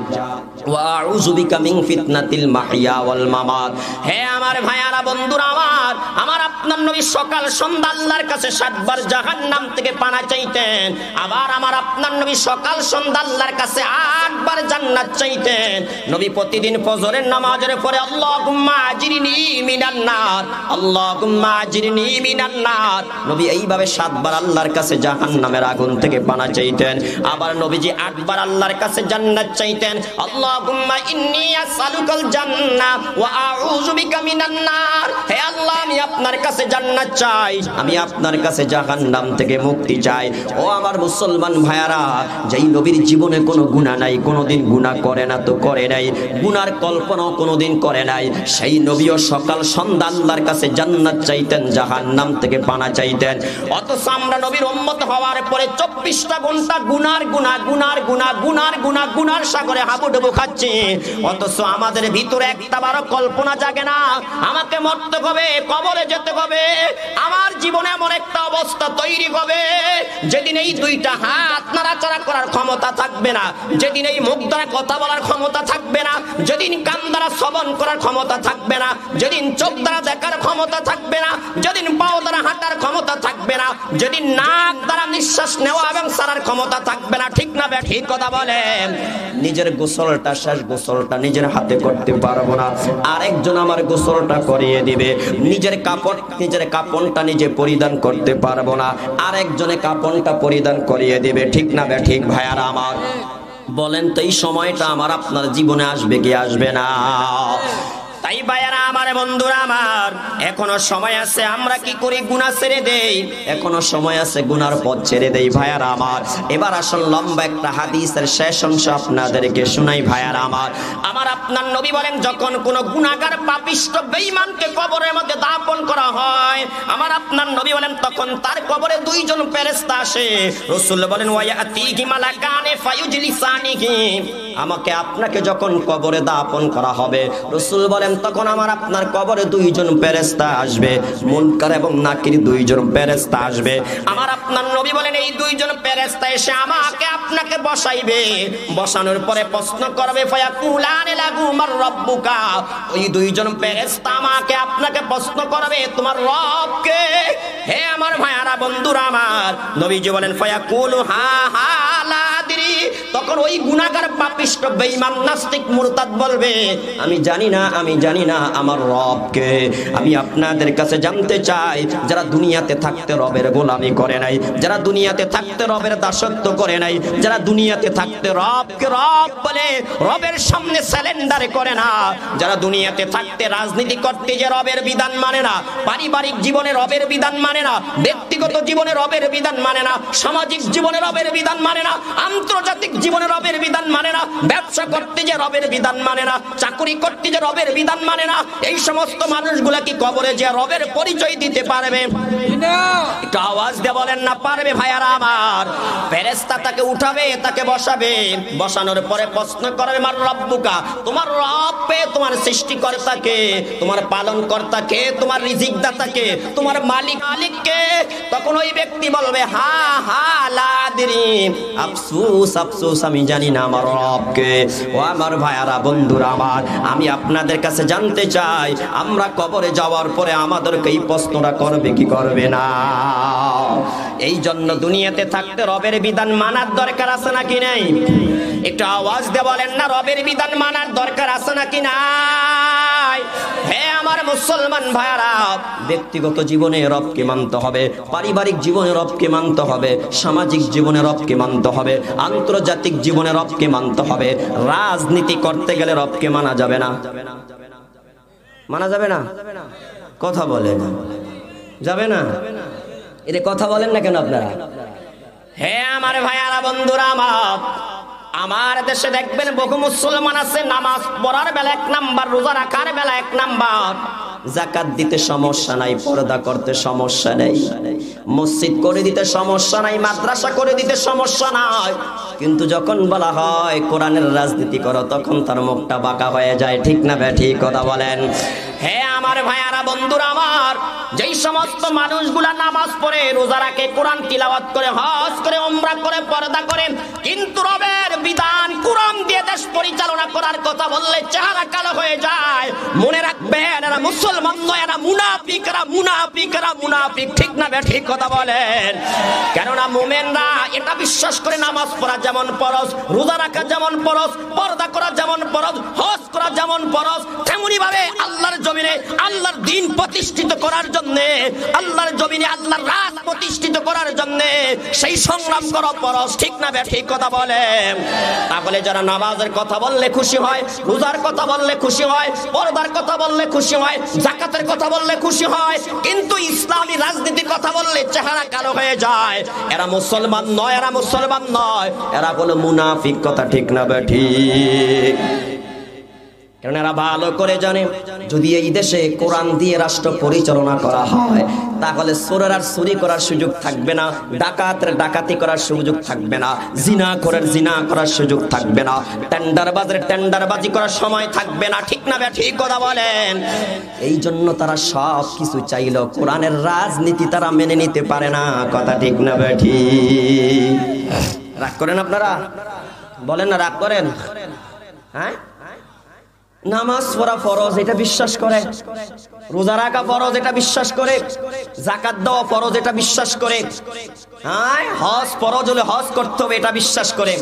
ওয়া আউযু বিকা মিন ফিতনাতিল মাহইয়া ওয়াল মামাত। হে আমার ভাইয়ারা, বন্ধুরা আমার, আমার আপনার নবী সকাল সন্ধ্যা আল্লাহর কাছে 7 বার জাহান্নাম থেকে পানা চাইতেন। আবার আমার আপনার নবী সকাল সন্ধ্যা আল্লাহর কাছে 8 বার জান্নাত চাইতেন। নবী প্রতিদিন ফজরের নামাজের পরে আল্লাহুম্মা আজিরনি মিনান নার, আল্লাহুম্মা আজিরনি মিনান নার, নবী এইভাবে 7 বার আল্লাহর কাছে জাহান্নামের আগুন থেকে পানা চাইতেন। আবার নবীজি 8 বার আল্লাহর কাছে জান্নাত চাইতেন, আল্লাহুম্মা ইন্নী আসআলুকাল জান্নাহ ওয়া আউযু বিকা মিনান নার। হে আল্লাহ আমি আপনার কাছে জান্নাত চাই, আমি আপনার কাছে জাহান্নাম থেকে মুক্তি চাই। ও আমার মুসলমান ভাইয়ারা, যেই নবীর জীবনে কোনো গুনাহ নাই, কোনোদিন গুনাহ করে না তো করে নাই, গুনার কল্পনাও কোনোদিন করে নাই, সেই নবীও সকাল সন্ধ্যা আল্লাহর কাছে জান্নাত চাইতেন, জাহান্নাম থেকে পানা চাইতেন। অথচ আমরা নবীর উম্মত হওয়ার পরে 24টা ঘন্টা গুনার গুনাহ, গুনার গুনাহ, গুনার গুনাহ, গুনার সাগরে হাবুডুবু খাচ্ছি। খাচ্ছি, অথচ আমাদের ভিতরে একটা বারো কল্পনা জাগে না আমাকে মরতে হবে, কবরে যেতে হবে। আমার জীবনে এমন একটা অবস্থা তৈরি হবে যেদিন এই দুইটা হাত নাড়াচাড়া করার ক্ষমতা থাকবে না, যেদিন এই মুখ দ্বারা কথা বলার ক্ষমতা থাকবে না, যেদিন কান দ্বারা শ্রবণ করার ক্ষমতা থাকবে না, যেদিন চোখ দ্বারা দেখার ক্ষমতা থাকবে না, যেদিন পাও দ্বারা হাঁটার ক্ষমতা থাকবে না, যেদিন নাক দ্বারা নিঃশ্বাস নেওয়া এবং ছাড়ার ক্ষমতা থাকবে না। ঠিক না বে ঠিক কথা বলেন? নিজের গোসলটা, শেষ গোসলটা নিজের হাতে করতে পারবো না, আরেকজন আমার গোসলটা করিয়ে দিবে। নিজের কাপড়টা নিজে পরিধান করতে পারবো না, আরেকজনে কাপড়টা পরিধান করিয়ে দিবে। ঠিক না বে ঠিক ভাইয়ারা আমার? বলেন তো এই সময়টা আমার আপনার জীবনে আসবে কি আসবে না? তাই ভাইয়ারা আমার, বন্ধুরা আমার, এখনো সময় আছে। আমরা কি করি? গুনাহ ছেড়ে দেই, এখনো সময় আছে, গুনার পথ ছেড়ে দেই ভাইয়ারা আমার। এবার আসল লম্বা একটা হাদিসের শেষ অংশ আপনাদেরকে শোনাই ভাইয়ারা আমার। আমার আপনার নবী বলেন, যখন কোন গুনাহগার পাপিষ্ঠ বেঈমানকে কবরের মধ্যে দাফন করা হয়, আমার আপনার নবী বলেন তখন তার কবরে দুইজন ফেরেশতা আসে। রাসূল বলেন, ওয়ায়াতিহি মালাকানে ফায়ুজলিসানিহি, আমাকে আপনাকে যখন কবরে দাফন করা হবে, রাসূল বলেন তখন আমার আপনার কবরে দুইজন ফেরেশতা আসবে, মুনকার এবং নাকির দুইজন ফেরেশতা আসবে। আমার আপনার নবী বলেন এই দুইজন ফেরেশতা এসে আমাকে আপনাকে বসাইবে, বসানোর পরে প্রশ্ন করবে, ফায়াকুলানে লাগু মার রব্বুকা, ওই দুইজন ফেরেশতা আমাকে আপনাকে প্রশ্ন করবে, তোমার রব কে? হে আমার ভাইয়ারা, বন্ধুরা আমার, নবীজি বলেন ফায়াকুলু হা হা লা আদরি, তখন ওই গুনাহগার পাপিষ্ঠ বেঈমান নাস্তিক মুরতাদ বলবে, আমি জানি না, আমি জানি না আমার রব কে। আমি আপনাদের কাছে জানতে চাই, যারা দুনিয়াতে থাকতে রবের গোলামি করে নাই, যারা দুনিয়াতে থাকতে রবের দাসত্ব করে নাই, যারা দুনিয়াতে থাকতে রবকে রব বলে রবের সামনে স্যালেন্ডার করে না, যারা দুনিয়াতে থাকতে রাজনীতি করতে যে রবের বিধান মানে না, পারিবারিক জীবনে রবের বিধান মানে না, ব্যক্তিগত জীবনে রবের বিধান মানে না, সামাজিক জীবনে রবের বিধান মানে না, আন্তর্জাতিক জীবনে রবের বিধান মানে না, ব্যবসা করতে যে রবের বিধান মানে না, চাকরি করতে যে রবের বিধান মানে না, এই সমস্ত মানুষগুলা কি কবরে যে রবের পরিচয় দিতে পারবে? একটু আওয়াজ দিয়ে বলেন না পারবে ভাইয়ারা আমার? ফেরেশতা তাকে উঠাবে, তাকে বসাবে, বসানোর পরে প্রশ্ন করবে, মার রব্বুকা, তোমার রব কে? তোমার সৃষ্টিকর্তাকে, তোমার পালনকর্তাকে, তোমার রিজিকদাতাকে, তোমার মালিককে? তখন ওই ব্যক্তি বলবে, হা হা লা আদরি, আফসোস আফসোস, আমি জানি না আমার রবকে। ও আমার ভাইয়ারা, বন্ধুরা আমার, আমি আপনাদের কাছে জানতে চাই, আমরা কবরে যাওয়ার পরে আমাদেরকে এই প্রশ্নটা করবে কি করবে না? এই জন্য দুনিয়াতে থাকতে রবের বিধান মানার দরকার আছে নাকি নাই? একটু আওয়াজ দিয়ে বলেন না, রবের বিধান মানার দরকার আছে নাকি নাই? হে আমার মুসলমান ভাইয়ারা, ব্যক্তিগত জীবনে রবকে মানতে হবে, পারিবারিক জীবনে রবকে মানতে হবে, সামাজিক জীবনে রবকে মানতে হবে, আন্তর্জাতিক জীবনে রবকে মানতে হবে। রাজনীতি করতে গেলে রবকে মানা যাবে না, মানা যাবে না? কথা বলেন, যাবে না? এর কথা বলেন না কেন আপনারা? হে আমার ভাইয়ারা, বন্ধুরা আমার দেশে দেখবেন বহু মুসলমান আছে, নামাজ পড়ার বেলা 1 নাম্বার, রোজা রাখার বেলা 1 নাম্বার, যাকাত দিতে সমস্যা নাই, পর্দা করতে সমস্যা নেই, মসজিদ করে দিতে সমস্যা নাই, মাদ্রাসা করে দিতে সমস্যা নাই, কিন্তু যখন বলা হয় কোরআনের রাজনীতি করো, তখন তার মুখটা বাঁকা হয়ে যায়। ঠিক না বে ঠিক কথা বলেন? হে আমার ভাইয়ারা, বন্ধুরা আমার, যেই সমস্ত মানুষগুলা নামাজ পড়ে, রোজা রাখে, কোরআন তিলাওয়াত করে, হজ করে, উমরা করে, পর্দা করে, কিন্তু রবের বিধান কোরআন দিয়ে দেশ পরিচালনা করার কথা বললে চেহারা কালো হয়ে যায়। মনে রাখবেন, এরা মুসলমান নয়, এরা মুনাফিক, এরা মুনাফিক, এরা মুনাফিক। ঠিক না বে ঠিক কথা বলেন? কেননা মুমিনরা এটা বিশ্বাস করে, নামাজ পড়া যেমন ফরজ, রোজা রাখা যেমন ফরজ, পর্দা করা যেমন ফরজ, হজ করা যেমন ফরজ, তেমনি ভাবে আল্লাহর জমিনে আল্লাহর দ্বীন প্রতিষ্ঠিত করার জন্য, আল্লাহর জমিনে আল্লাহর রাজ প্রতিষ্ঠিত করার জন্য সেই সংগ্রাম করা ফরজ। ঠিক না বে ঠিক কথা বলেন? তাহলে যারা নামাজের কথা বললে খুশি হয়, রোজার কথা বললে খুশি হয়, পর্দার কথা বললে খুশি হয়, যাকাতের কথা বললে খুশি হয়, কিন্তু ইসলামী রাজনীতির কথা বললে চেহারা কালো হয়ে যায়, এরা মুসলমান নয়, এরা মুসলমান নয়, এরা হলো মুনাফিক। কথা ঠিক না বে ঠিক? কারণ এরা ভালো করে জানে যদি এই দেশে কোরআন দিয়ে রাষ্ট্র পরিচালনা করা হয় তাহলে চোরের আর চুরি করার সুযোগ থাকবে না, ডাকাতের ডাকাতি করার সুযোগ থাকবে না, জিনাখোরের জিনা করার সুযোগ থাকবে না, টেন্ডারবাজের টেন্ডারবাজি করার সময় থাকবে না। ঠিক না বে ঠিক কথা বলেন? এই জন্য তারা সব কিছু চাইলো, কোরআনের রাজনীতি তারা মেনে নিতে পারে না। কথা ঠিক না বে ঠিক? রাগ করেন আপনারা? বলেন না রাগ করেন? হ্যাঁ, নামাজ পড়া ফরজ এটা বিশ্বাস করে, রোজা রাখা ফরজ এটা বিশ্বাস করে, যাকাত দেওয়া ফরজ এটা বিশ্বাস করে, হ্যাঁ হজ ফরজ হলে হজ করতে হবে এটা বিশ্বাস করে।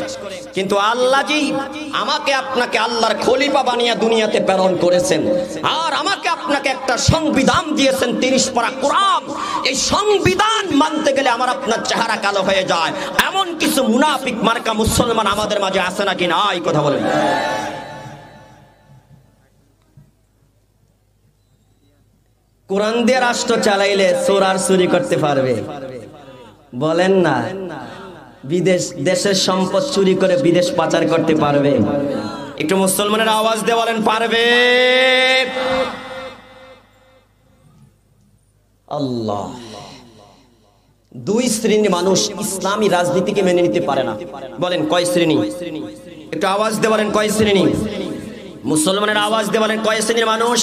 কিন্তু আল্লাহ জি আমাকে আপনাকে আল্লাহর খলিফা বানিয়ে দুনিয়াতে প্রেরণ করেছেন, আর আমাকে আপনাকে একটা সংবিধান দিয়েছেন 30 পারা কোরআন। এই সংবিধান মানতে গেলে আমার আপনার চেহারা কালো হয়ে যায়, এমন কিছু মুনাফিক মার্কা মুসলমান আমাদের মাঝে আছে নাকি না? এই কথা বলেন। কোরআন দিয়ে রাষ্ট্র চালাইলে চোর আর চুরি করতে পারবে? বলেন না। দেশের সম্পদ চুরি করে বিদেশ পাচার করতে পারবে? একটু মুসলমানের আওয়াজ দিয়ে বলেন পারবে? আল্লাহ। 2 শ্রেণীর মানুষ ইসলামী রাজনীতিকে মেনে নিতে পারে না। বলেন কয় শ্রেণী? একটু আওয়াজ দিয়ে বলেন কয় শ্রেণী? মুসলমানের আওয়াজ দিয়ে বলেন কয় শ্রেণীর মানুষ?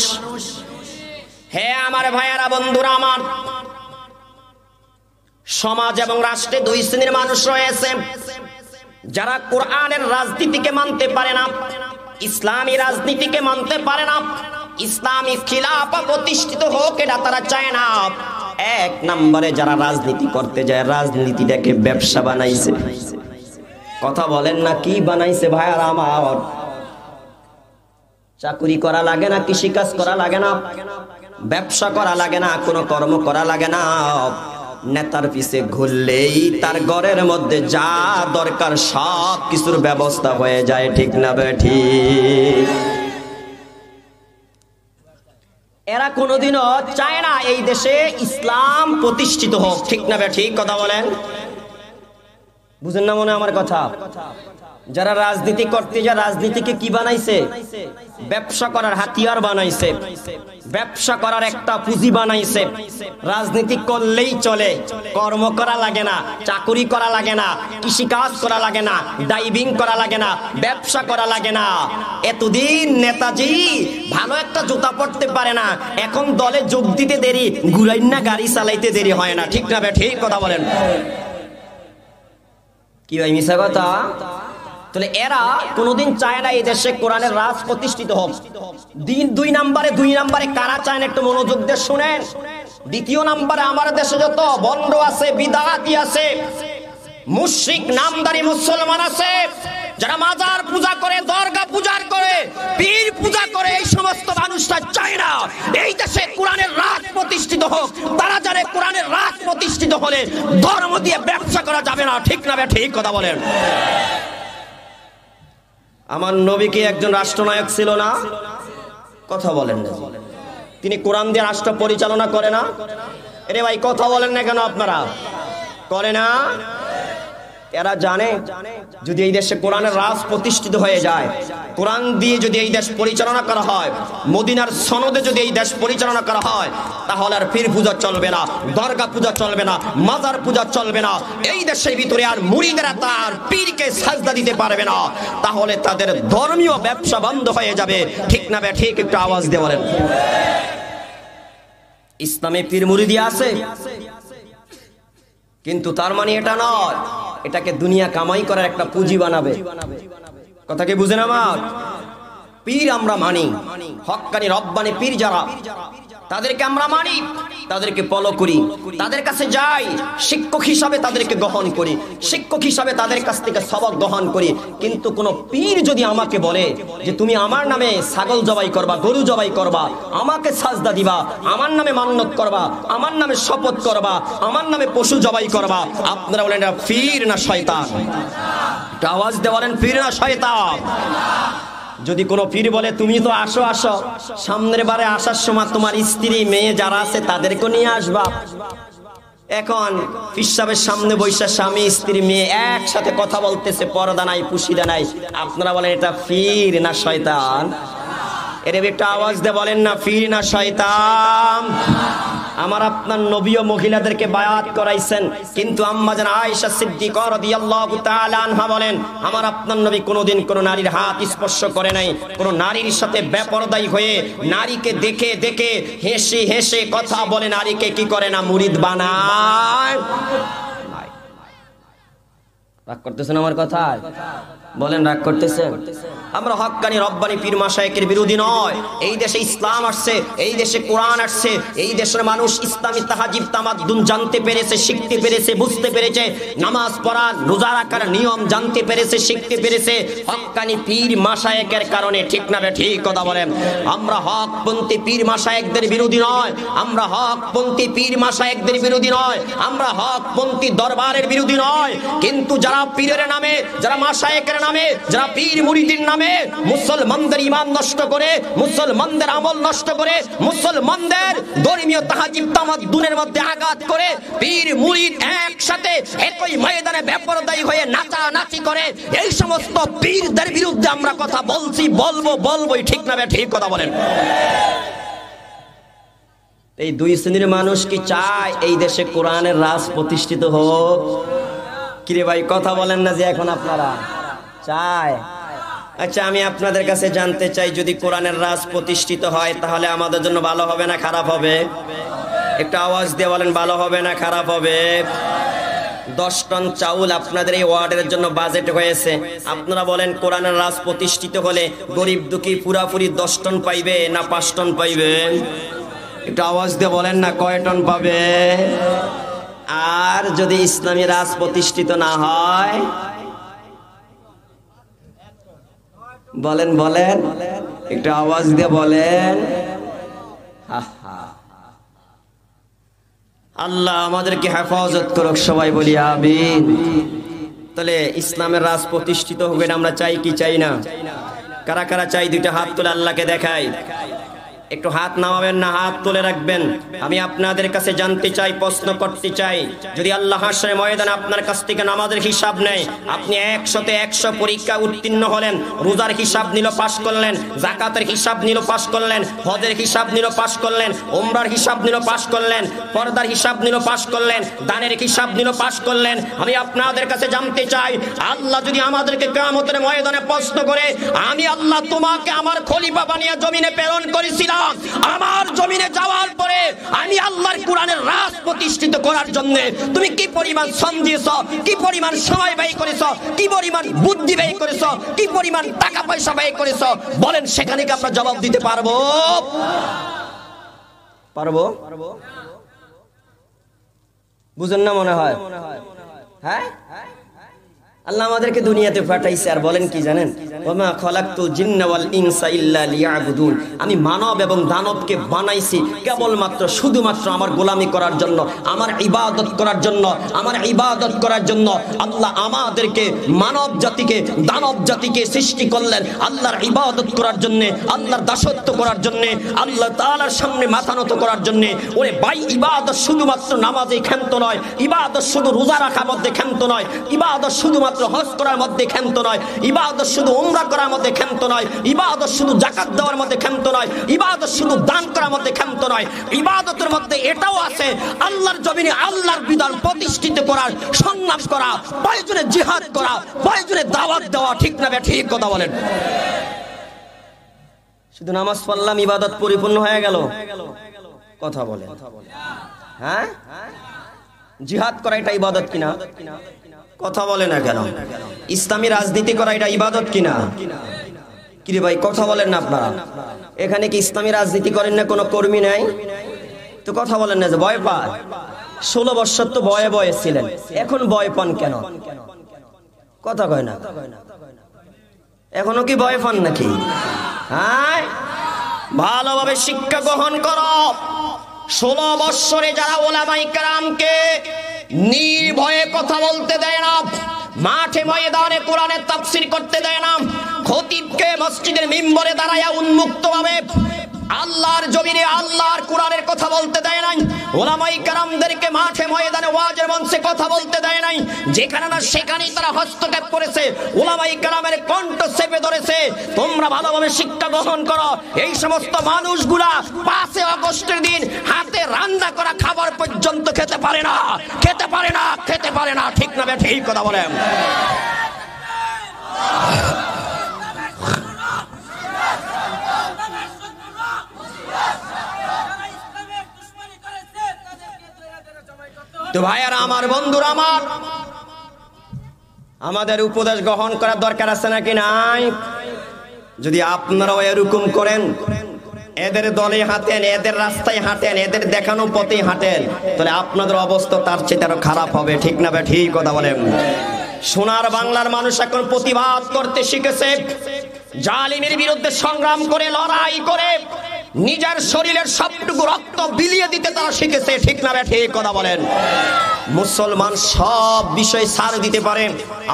হে আমার ভাইয়েরা, বন্ধুরা আমার, সমাজ এবং রাষ্ট্রে 2 শ্রেণীর মানুষ রয়েছে যারা কোরআনের রাজনীতিকে মানতে পারে না, ইসলামী রাজনীতিকে মানতে পারে না, ইসলামী খিলাফা প্রতিষ্ঠিত হোক এটা তারা চায় না। 1 নম্বরে যারা রাজনীতি করতে যায়, রাজনীতিটাকে ব্যবসা বানাইছে। কথা বলেন না, কি বানাইছে ভাইয়েরা আমার? চাকরি করা লাগে না, কৃষিকাজ করা লাগে না, ব্যবসা করা লাগে না, কোনো কর্ম করা লাগে না, নেতার পিছে ঘুরলেই তার ঘরের মধ্যে যা দরকার সব কিছুর ব্যবস্থা হয়ে যায়। ঠিক না বে ঠিক? এরা কোনোদিনও চায় না এই দেশে ইসলাম প্রতিষ্ঠিত হোক। ঠিক না বে ঠিক? কথা বলেন। বুঝেন না মনে আমার কথা? যারা রাজনীতি করতে যায়, রাজনীতিকে কি বানাইছে? ব্যবসা করার হাতিয়ার বানাইছে, ব্যবসা করার একটা পুঁজি বানাইছে। রাজনীতি করলেই চলে, কর্ম করা লাগে না, চাকরি করা লাগে না, কৃষিকাজ করা লাগে না, ডাইভিং করা লাগে না, ব্যবসা করা লাগে না। এতদিন নেতাজি ভালো একটা জুতা পরতে পারে না, এখন দলে যোগ দিতে দেরি, ঘুরাইন্না গাড়ি চালাইতে দেরি হয় না। ঠিক না বে ঠিক? কথা বলেন। কি ভাই মিছা কথা? তাহলে এরা কোনোদিন চায় না এই দেশে কোরআনের রাজ প্রতিষ্ঠিত হোক। 2 নম্বরে কারা চায় না একটু মনোযোগ দিয়ে শুনেন। 2য় নম্বরে আমার দেশে যত বন্ড আছে, বিদআতি আছে, মুশরিক নামদারি মুসলমান আছে, যারা মাজার পূজা করে, দরগা পূজা করে, পীর পূজা করে, এই সমস্ত মানুষরা চায় না এই দেশে কোরআনের রাজ প্রতিষ্ঠিত হোক। তারা জানে কোরআনের রাজ প্রতিষ্ঠিত হলে ধর্ম দিয়ে ব্যবসা করা যাবে না। ঠিক না বে ঠিক? কথা বলেন। আমার নবী কি একজন রাষ্ট্রনায়ক ছিল না? কথা বলেন না। তিনি কোরআন দিয়ে রাষ্ট্র পরিচালনা করে না? আরে ভাই কথা বলেন না কেন আপনারা? করে না? এরা জানে যদি এই দেশে কোরআনের রাজ প্রতিষ্ঠিত হয়ে যায়, কোরআন দিয়ে যদি এই দেশ পরিচালনা করা হয়, মদিনার সনদে যদি এই দেশ পরিচালনা করা হয়, তাহলে আর পীর পূজা চলবে না, দরগা পূজা চলবে না, মাজার পূজা চলবে না। এই দেশের ভিতরে আর মুরিদেরা তার পীরকে সাজদা দিতে পারবে না। তাহলে তাদের ধর্মীয় ব্যবসা বন্ধ হয়ে যাবে। ঠিক না বে ঠিক? একটু আওয়াজ দিয়ে বলেন। ইসলামে পীর মুরিদি আছে, কিন্তু তার মানে এটা নয় এটাকে দুনিয়া কামাই করার একটা পুঁজি বানাবে। কথা কি বুঝেন আমার? পীর আমরা মানি, হক্কানি রব্বানি পীর যারা, তাদেরকে আমরা মানি, তাদেরকে ফলো করি, তাদের কাছে যাই, শিক্ষক হিসাবে তাদেরকে গ্রহণ করি, শিক্ষক হিসাবে তাদের কাছ থেকে সবক গ্রহণ করি। কিন্তু কোন পীর যদি আমাকে বলে যে তুমি আমার নামে ছাগল জবাই করবা, গরু জবাই করবা, আমাকে সাজদা দিবা, আমার নামে মান্নত করবা, আমার নামে শপথ করবা, আমার নামে পশু জবাই করবা, আপনারা বলেন এটা পীর না শয়তান? একটা আওয়াজ দিয়ে বলেন পীর না শয়তান? যদি কোনো পীর বলে তুমি তো আসো আসো, সামনের বারে আসার সময় তোমার স্ত্রী মেয়ে যারা আছে তাদেরকে নিয়ে আসবা। এখন পীর সাহেবের সামনে বৈশা স্বামী স্ত্রী মেয়ে একসাথে কথা বলতেছে, পর্দা নাই, পুশিদা নাই, আপনারা বলেন এটা পীর না শয়তান? এর একটা আওয়াজ দিয়ে বলেন না পীর না শয়তান। আমার আপনার নবীও মহিলাদেরকে বায়াত করাইছেন, কিন্তু আম্মা জান আয়েশা সিদ্দিকা রাদিয়াল্লাহু তাআলা আনহা বলেন আমার আপনার নবী কোনোদিন কোনো নারীর হাত স্পর্শ করে নাই, কোনো নারীর সাথে বেপরদাই হয়ে নারীকে দেখে দেখে হেসে হেসে কথা বলে নারীকে কি করে না মুরিদ বানায়। রাগ করতেছেন আমার কথায়? বলেন রাগ করতেছেন? আমরা হক্কানি রব্বানি পীর মাশায়েখের বিরোধী নয়। এই দেশে ইসলাম আসছে, এই দেশে কোরআন আসছে, এই দেশের মানুষ ইসলামী তাহাজিব তামাদ্দুন জানতে পেরেছে, শিখতে পেরেছে, বুঝতে পেরেছে, নামাজ পড়া রোজা রাখার নিয়ম জানতে পেরেছে, শিখতে পেরেছে হক্কানি পীর মাশায়েখের কারণে। ঠিক না ঠিক কথা বলেন? আমরা হকপন্থী পীর মাশায়েখদের বিরোধী নয়, আমরা হকপন্থী পীর মাশায়েখদের বিরোধী নয়, আমরা হকপন্থী দরবারের বিরোধী নয়। কিন্তু যারা পীরের নামে, যারা মাশায়েখের নামে, যারা পীর মুরিদের নামে মুসলমানদের ঈমান নষ্ট করে, মুসলমানদের আমল নষ্ট করে, মুসলমানদের ধর্মীয় তাহাজিব তামাদ্দুনের মধ্যে আঘাত করে, পীর মুরিদ একসাথে একই ময়দানে বেপরদাই হয়ে নাচানাচি করে, এই সমস্ত পীরদের বিরুদ্ধে আমরা কথা বলছি, বলবোই। ঠিক না ঠিক কথা বলেন? এই দুই শ্রেণীর মানুষ কি চায় এই দেশে কোরআনের রাজ প্রতিষ্ঠিত হোক? কিরে ভাই কথা বলেন না যে এখন আপনারা চায়? আচ্ছা আমি আপনাদের কাছে জানতে চাই, যদি কোরআনের রাজ প্রতিষ্ঠিত হয় তাহলে আমাদের জন্য ভালো হবে না খারাপ হবে? একটা আওয়াজ দিয়ে বলেন ভালো হবে না খারাপ হবে? 10 টন চাউল আপনাদের এই ওয়ার্ডের জন্য বাজেট হয়েছে, আপনারা বলেন কোরআনের রাজ প্রতিষ্ঠিত হলে গরিব দুঃখী পুরাপুরি 10 টন পাইবে না 5 টন পাইবে? একটা আওয়াজ দিয়ে বলেন না কয় টন পাবে? আর যদি ইসলামী রাজ প্রতিষ্ঠিত না হয় বলেন বলেন, একটু আওয়াজ দিয়ে বলেন। আল্লাহ আমাদেরকে হেফাজত করুক, সবাই বলি আমিন। তাহলে ইসলামের রাজ প্রতিষ্ঠিত হবে আমরা চাই কি চাই না? কারা কারা চাই দুইটা হাত তুলে আল্লাহকে দেখাই। একটু হাত নামাবেন না, হাত তুলে রাখবেন। আমি আপনাদের কাছে জানতে চাই, প্রশ্ন করতে চাই, যদি আল্লাহ হাশরের ময়দানে আপনার কাছ থেকে নামাজের হিসাব নেয়, আপনি 100তে 100 পরীক্ষা উত্তীর্ণ হলেন, রোজার হিসাব নিল পাশ করলেন, যাকাতের হিসাব নিল পাশ করলেন, হজের হিসাব নিল পাশ করলেন, উমরার হিসাব নিল পাশ করলেন, পর্দার হিসাব নিল পাশ করলেন, দানের হিসাব নিল পাশ করলেন, আমি আপনাদের কাছে জানতে চাই, আল্লাহ যদি আমাদেরকে কিয়ামতের ময়দানে প্রশ্ন করে, আমি আল্লাহ তোমাকে আমার খলিফা বানিয়ে জমিনে প্রেরণ করেছিলাম, আমার জমিনে যাওয়ার পরে আমি আল্লাহর কোরআনের রাজ প্রতিষ্ঠিত করার জন্য তুমি কি পরিমাণ শ্রম দিয়েছো, কি পরিমাণ সময় ব্যয় করেছো, কি পরিমাণ বুদ্ধি ব্যয় করেছো, কি পরিমাণ টাকা পয়সা ব্যয় করেছো, বলেন সেখানে কি আমরা জবাব দিতে পারবো? বুঝেন না মনে হয়? হ্যাঁ, আল্লাহ আমাদেরকে দুনিয়াতে পাঠাইছে, আর বলেন কি জানেন? ওমা খালাকতুল জিন্না ওয়াল ইনসা ইল্লা লিয়াবুদুন, আমি মানব এবং দানবকে বানাইছি কেবলমাত্র শুধুমাত্র আমার গোলামি করার জন্য, আমার ইবাদত করার জন্য, আমার ইবাদত করার জন্য। আল্লাহ আমাদেরকে মানব জাতিকে, দানব জাতিকে সৃষ্টি করলেন আল্লাহর ইবাদত করার জন্য, আল্লাহর দাসত্ব করার জন্য, আল্লাহ তাআলার সামনে মাথা নত করার জন্য। ওরে ভাই, ইবাদত শুধুমাত্র নামাজে ক্ষান্ত নয়, ইবাদত শুধু রোজা রাখার মধ্যে ক্ষান্ত নয়, ইবাদত শুধুমাত্র হজ করার মধ্যে ক্ষান্ত নয়, ইবাদত শুধু উমরা করার মধ্যে ক্ষান্ত নয়, ইবাদত শুধু যাকাত দেওয়ার মধ্যে ক্ষান্ত নয়, ইবাদত শুধু দান করার মধ্যে ক্ষান্ত নয়, ইবাদতের মধ্যে এটাও আছে আল্লাহর জমিনে আল্লাহর বিধান প্রতিষ্ঠিত করার, সংগ্রাম করা, প্রয়োজনে জিহাদ করা, প্রয়োজনে দাওয়াত দেওয়া। ঠিক না ঠিক কথা বলেন? শুধু নামাজ পড়লাম ইবাদত পরিপূর্ণ হয়ে গেল? কথা বলেন। হ্যাঁ, জিহাদ করা এটা ইবাদত কিনা? কথা বলে না কেন? ইসলামী রাজনীতি করা এটা ইবাদত কিনা? কিরে ভাই কথা বলেন না আপনারা? এখানে কি ইসলামী রাজনীতি করেন না? কোনো কর্মী নাই তো কথা বলেন না যে ভয় পায়? 16 বছর তো ভয়ে ভয়ে ছিলেন, এখন ভয় পান কেন? কথা কয় না? এখনো কি ভয় পান নাকি? হ্যাঁ, ভালোভাবে শিক্ষা গ্রহণ করো। 16 বছরে যারা ওলামায়ে কেরামকে নির্ভয়ে কথা বলতে দেয় না, মাঠে ময়দানে কোরআনের তাফসীর করতে দেয় না, খতিবকে মসজিদের মিম্বরে দাঁড়ায়া উন্মুক্তভাবে আল্লাহর জমিনে আল্লাহর কোরআনের কথা বলতে দেয় নাই, ওলামায়ে কেরামদেরকে মাঠে ময়দানে ওয়াজের মঞ্চে কথা বলতে দেয় নাই। যেখানে না সেখানেই তারা হস্তক্ষেপ করেছে, ওলামায়ে কেরামের কণ্ঠ চেপে ধরেছে। তোমরা ভালোভাবে শিক্ষা গ্রহণ করো। এই সমস্ত মানুষগুলা 5 আগস্টের দিন হাতে রান্না করা খাবার পর্যন্ত খেতে পারে না, খেতে পারে না, খেতে পারে না। ঠিক না বে ঠিক কথা বলেন? তো ভাইয়ারা আমার, বন্ধুরা আমার, আমাদের উপদেশ গ্রহণ করার দরকার আছে নাকি নাই? যদি আপনারাও এরকম করেন, এদের দলে হাঁটেন, এদের রাস্তায় হাঁটেন, এদের দেখানো পথে হাঁটেন, তাহলে আপনাদের অবস্থা তার চেয়ে আরো খারাপ হবে। ঠিক না ভাই ঠিক কথা বলেন? সোনার বাংলার মানুষ এখন প্রতিবাদ করতে শিখেছে, জালিমের বিরুদ্ধে সংগ্রাম করে, লড়াই করে নিজের শরীরের সবটুকু রক্ত বিলিয়ে দিতে তারা শিখেছে। ঠিক না ভাই ঠিক কথা বলেন? মুসলমান সব বিষয় ছাড় দিতে পারে,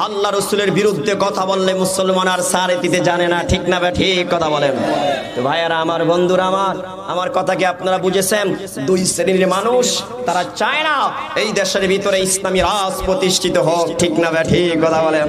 আল্লাহ রসুলের বিরুদ্ধে কথা বললে মুসলমান আর ছাড় দিতে জানে না। ঠিক না ভাই ঠিক কথা বলেন? তো ভাইয়ারা আমার, বন্ধুরা আমার, আমার কথা কি আপনারা বুঝেছেন? 2 শ্রেণীর মানুষ, তারা চায় না এই দেশের ভিতরে ইসলামী রাজ প্রতিষ্ঠিত হোক। ঠিক না ভাই ঠিক কথা বলেন?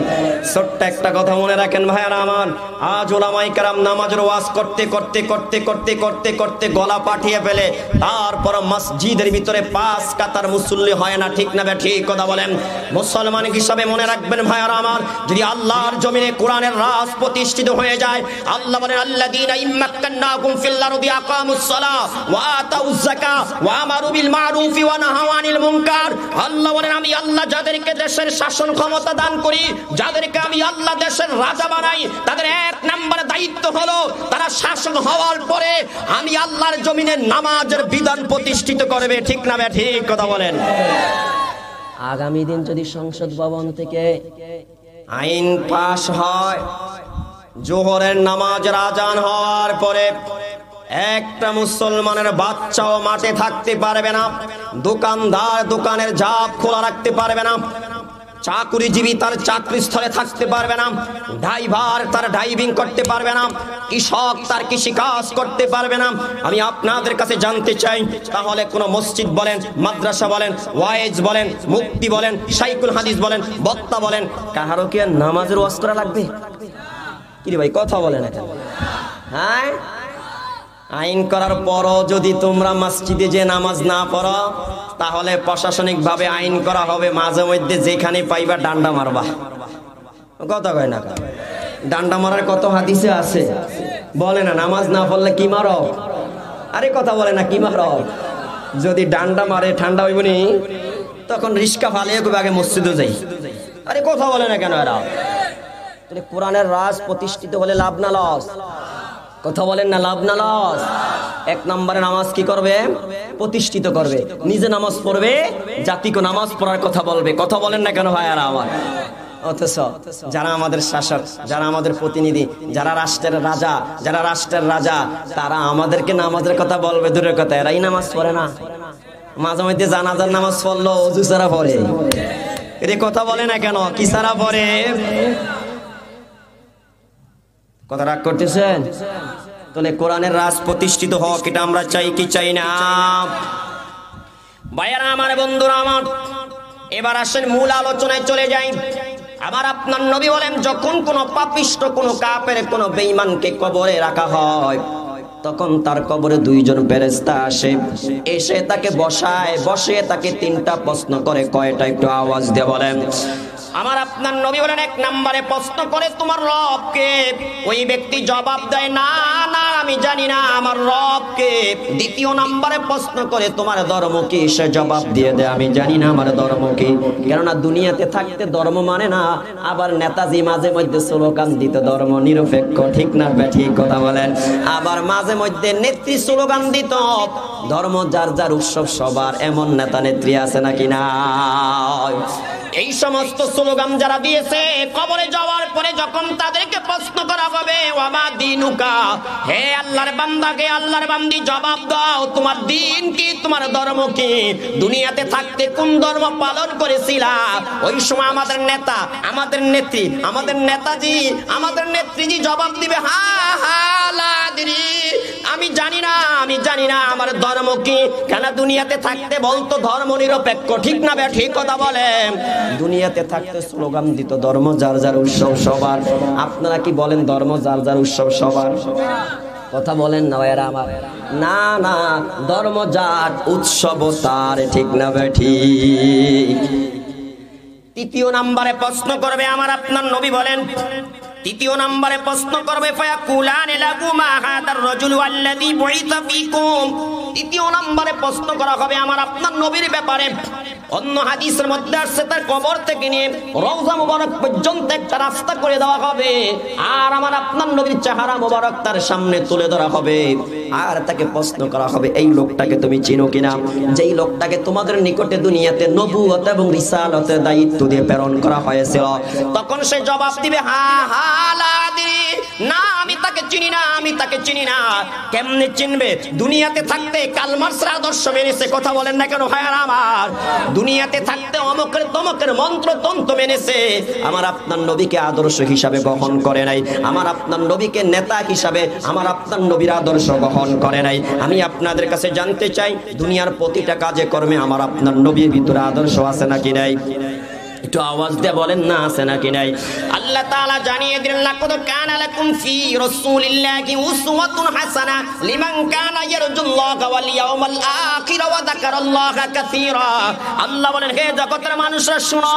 ছোট্ট একটা কথা মনে রাখেন ভাইয়ারা আমার, আজ ওলামায়ে কেরাম নামাজের ওয়াজ করতে করতে করতে করতে করতে করতে গলা পাঠিয়ে ফেলে, তারপর মসজিদের ভিতরে 5 কাতার মুসল্লি হয় না। ঠিক না ভাই ঠিক কথা বলেন? মুসলমান হিসাবে মনে রাখবেন ভাইয়ারা আমার, যদি আল্লাহর জমিনে কোরআনের রাজ প্রতিষ্ঠিত হয়ে যায়, আল্লাহ বলেন আল্লাযীনা ইম্মাক্কান্নাকুম ফিল আরদি আকামুস সালাহ ওয়া আতাউয যাকাহ ওয়া আমারু বিল মারুফি ওয়া নাহাউ আনিল মুনকার। আল্লাহ বলেন আমি আল্লাহ যাদেরকে দেশের শাসন ক্ষমতা দান করি, যাদেরকে আমি আল্লাহ দেশের রাজা বানাই, তাদের 1 নম্বরে দায়িত্ব হলো তারা শাসক হওয়ার পরে আমি আল্লাহর জমিনে নামাজের বিধান প্রতিষ্ঠিত করবে। ঠিক না ভাই ঠিক কথা বলেন? আগামী দিন যদি সংসদ ভবন থেকে আইন পাশ হয়, জোহরের নামাজের আজান হওয়ার পরে একটা মুসলমানের বাচ্চাও মাঠে থাকতে পারবে না, দোকানদার দোকানের ঝাপ খোলা রাখতে পারবে না, চাকরিজীবী তার চাকরিস্থলে থাকতে পারবে না, ড্রাইভার তার ড্রাইভিং করতে পারবে না, কৃষক তার কৃষিকাজ করতে পারবে না। আমি আপনাদের কাছে জানতে চাই, তাহলে কোন মসজিদ বলেন, মাদ্রাসা বলেন, ওয়াইজ বলেন, মুফতি বলেন, শাইখুল হাদিস বলেন, বক্তা বলেন, কাহারও কি নামাজের ওয়াজ করা লাগবে? কি রে ভাই কথা বলেন? হ্যাঁ, আইন করার পরও যদি তোমরা মসজিদে যে নামাজ না পড়ো, তাহলে প্রশাসনিক ভাবে আইন করা হবে, মাঝে মধ্যে যেখানে পাইবা ডান্ডা মারবা। কথা কয় না? ডান্ডা মারার কত হাদিসে আছে, বলে না নামাজ না পড়লে কি মারো? আরে কথা বলে না কি মারো? যদি ডান্ডা মারে ঠান্ডা হইবনি, তখন রিস্কা ফালিয়ে আগে মসজিদে যাই। আরে কথা বলে না কেন এরা? কোরআনের রাজ প্রতিষ্ঠিত হলে লাভ না লস? কথা বলেন না, লাভ না লস? 1 নম্বরে নামাজ কি করবে? প্রতিষ্ঠিত করবে। নিজে নামাজ পড়বে, জাতিকে নামাজ পড়ার কথা বলবে। কথা বলেন না কেন ভাইয়ারা আমার? অথচ যারা আমাদের শাসক, যারা আমাদের প্রতিনিধি, যারা রাষ্ট্রের রাজা, তারা আমাদেরকে নামাজের কথা বলবে দূরের কথা, এরাই নামাজ পড়ে না। মাঝে মধ্যে জানাজার নামাজ পড়লো ওযু ছাড়া পড়ে। এর কথা বলে না কেন? কি ছাড়া পড়ে? কথা রাগ করতেছেন? তাহলে কোরআনের রাজ প্রতিষ্ঠিত হোক, এটা আমরা চাই কি চাই না? ভাইয়ারা আমার, বন্ধুরা আমার, এবার আসেন মূল আলোচনায় চলে যাই। আমার আপনার নবী বলেন, যখন কোন পাপিষ্ট, কোন কাফের, কোন বেঈমানকে কবরে রাখা হয়, তখন তার কবরে 2 জন ফেরেশতা আসে, এসে তাকে বসে তাকে 3টা প্রশ্ন করে। কয়টা? একটু আওয়াজ দিয়ে বলেন। আমার আপনার নবী বলেন, 1 নম্বরে প্রশ্ন করে তোমার রব কে? ওই ব্যক্তি জবাব দেয় না না আমি জানি না আমার রব কে। 2য় নম্বরে প্রশ্ন করে তোমার ধর্ম কি? সে জবাব দিয়ে দেয় আমি জানি না আমার ধর্ম কি। কেননা দুনিয়াতে থাকতে ধর্ম মানে না। আবার নেতাজি মাঝে মধ্যে স্লোগান দিত ধর্ম নিরপেক্ষ। ঠিক না ঠিক কথা বলেন? আবার মাঝে মধ্যে নেত্রী স্লোগান দিত ধর্ম যার যার উৎসব সবার। এমন নেতা নেত্রী আছে নাকি না? এই সমস্ত স্লোগান যারা দিয়েছে, কবরে যাওয়ার পরে যখন তাদেরকে প্রশ্ন করা হবে, ওয়ামা দিনুকা, হে আল্লাহর বান্দা, হে আল্লাহর বান্দি, জবাব দাও তোমার দিন কি, তোমার ধর্ম কি, দুনিয়াতে থাকতে কোন ধর্ম পালন করেছিলা? ওই সময় আমাদের নেতা, আমাদের নেত্রী, আমাদের নেতাজি, আমাদের নেত্রীজি জবাব দিবে হা হা লা আদরি, আমি আমি জানি না আমার ধর্ম কি। কেন দুনিয়াতে থাকতে বলতো ধর্ম নিরপেক্ষ, ঠিক না বে ঠিক কথা বলেন? দুনিয়াতে থাকতে স্লোগান দিত ধর্ম যার যার উৎসব সবার। আপনারা কি বলেন ধর্ম যার যার উৎসব সবার? কথা বলেন না ভাইরা আমার। না না, ধর্ম যার উৎসব তার, ঠিক না বে ঠিক? তৃতীয় নম্বরে প্রশ্ন করবে আমার আপনার নবী বলেন, তৃতীয় নম্বরে প্রশ্ন করবে ফায়াকুলানি লাকু মা হাদার রাজুলু আল্লাযী বুইসা ফীকুম। তৃতীয় নম্বরে প্রশ্ন করা হবে আমার আপনার নবীর ব্যাপারে। অন্য হাদিসের মধ্যে আসছে তার কবর থেকে নিয়ে রওজা মুবারক পর্যন্ত একটা রাস্তা করে দেওয়া হবে, আর আমার আপনার নবীর চেহারা মুবারক তার সামনে তুলে ধরা হবে, আর তাকে প্রশ্ন করা হবে এই লোকটাকে তুমি চিনো কিনা, যেই লোকটাকে তোমাদের নিকটে দুনিয়াতে নবুয়ত এবং রিসালাতের দায়িত্ব দিয়ে প্রেরণ করা হয়েছিল। তখন সে জবাব দিবে হা হা লা আদরি, না আমি তাকে চিনি না, আমি তাকে চিনি না। কেমনে চিনবে? দুনিয়াতে থাকতে কালমার্সের আদর্শ মেনেছে। কথা বলেন না কেন ভাইরা আমার? দুনিয়াতে থাকতে অমকের তমকের মন্ত্র তন্ত্র মেনেছে, আমার আপনার নবীকে আদর্শ হিসাবে গ্রহণ করে নাই। আমার আপনার নবীকে নেতা হিসাবে আমার আপনার নবীর আদর্শ গ্রহণ করে নাই। আমি আপনাদের কাছে জানতে চাই, দুনিয়ার প্রতিটা কাজে কর্মে আমার আপনার নবীর ভিতরে আদর্শ আছে নাকি নাই? একটু আওয়াজ দিয়ে বলেন না আছে নাকি নাই? আল্লাহ তাআলা জানিয়ে দিলেন লাকাদ কানা লাকুম ফি রাসূলিল্লাহি উসওয়াতুন হাসানাহ লিমান কানা ইয়ারজুল্লাহা ওয়াল ইয়াউমাল আখির ওয়া যাকারাল্লাহা কাসীরা। আল্লাহ বলেন, হে জগতের মানুষরা শুনো,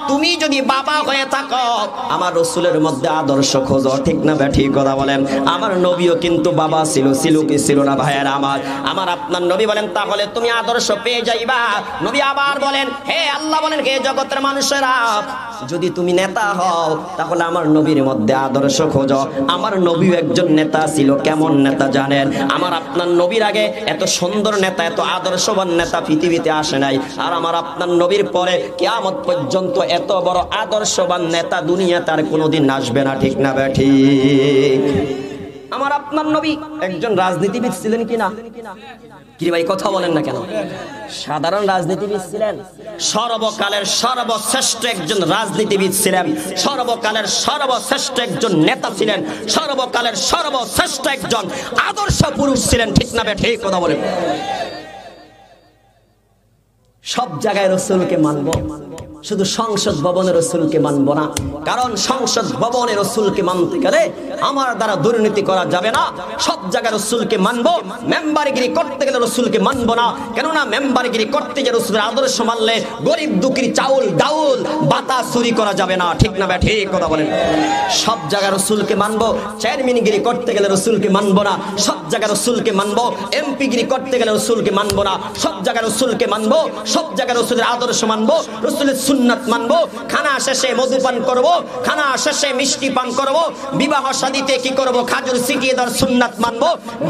তুমি যদি বাবা হয়ে থাকো আমার রাসূলের মধ্যে আদর্শ খোঁজো, ঠিক না বে ঠিক কথা বলেন? আমার নবীও কিন্তু বাবা ছিল, ছিল কি ছিল না ভাইয়েরা আমার? আমার আপনার নবী বলেন তাহলে তুমি আদর্শ পেয়ে যাইবা। নবী আবার বলেন, হে আল্লাহ বলেন, হে জগতের মানুষ, যদি তুমি নেতা হও তাহলে আমার নবীর মধ্যে আদর্শ খোঁজো। আমার নবীও একজন নেতা ছিল। কেমন নেতা জানেন? আমার আপনার নবীর আগে এত সুন্দর নেতা, এত আদর্শবান নেতা পৃথিবীতে আসে নাই। আর আমার আপনার নবীর পরে কিয়ামত পর্যন্ত এত বড় আদর্শবান নেতা দুনিয়াতে আর কোনোদিন আসবে না, ঠিক না বে ঠিক? আমার আপনার নবী একজন রাজনীতিবিদ ছিলেন কিনা? কি ভাই কথা বলেন না কেন? সাধারণ রাজনীতিবিদ ছিলেন? সর্বকালের সর্বশ্রেষ্ঠ একজন রাজনীতিবিদ ছিলেন, সর্বকালের সর্বশ্রেষ্ঠ একজন নেতা ছিলেন, সর্বকালের সর্বশ্রেষ্ঠ একজন আদর্শ পুরুষ ছিলেন, ঠিক না বে ঠিক কথা বলেন? সব জায়গায় রাসূলকে মানব, শুধু সংসদ ভবনে রাসূলকে মানব না। কারণ সংসদ ভবনে রাসূলকে মানতে গেলে আমার দ্বারা দুর্নীতি করা যাবে না। সব জায়গায় রাসূলকে মানব। মেম্বারগিরি করতে গেলে রাসূলকে মানব না, কেননা মেম্বারগিরি করতে গিয়ে রাসূলের আদর্শ মানলে গরিব দুঃখীর চাউল ডাউল বাতা চুরি করা যাবে না, ঠিক না বে ঠিক কথা বলেন? সব জায়গায় রাসূলকে মানব। চেয়ারম্যানগিরি করতে গেলে রাসূলকে মানব না, সব জায়গায় রাসূলকে মানব। এমপিগিরি করতে গেলে রাসূলকে মানব না, সব জায়গায় রাসূলকে মানব। সব জায়গায় রাসূলের আদর্শ মানব, রাসূলের সুন্নাত মানব। খানা শেষে মধু পান করব, খানা শেষে মিষ্টি পান করব, বিবাহ শাদীতে কি করব খাজুর ছিটিয়ে দেওয়ার সুন্নাত মানব।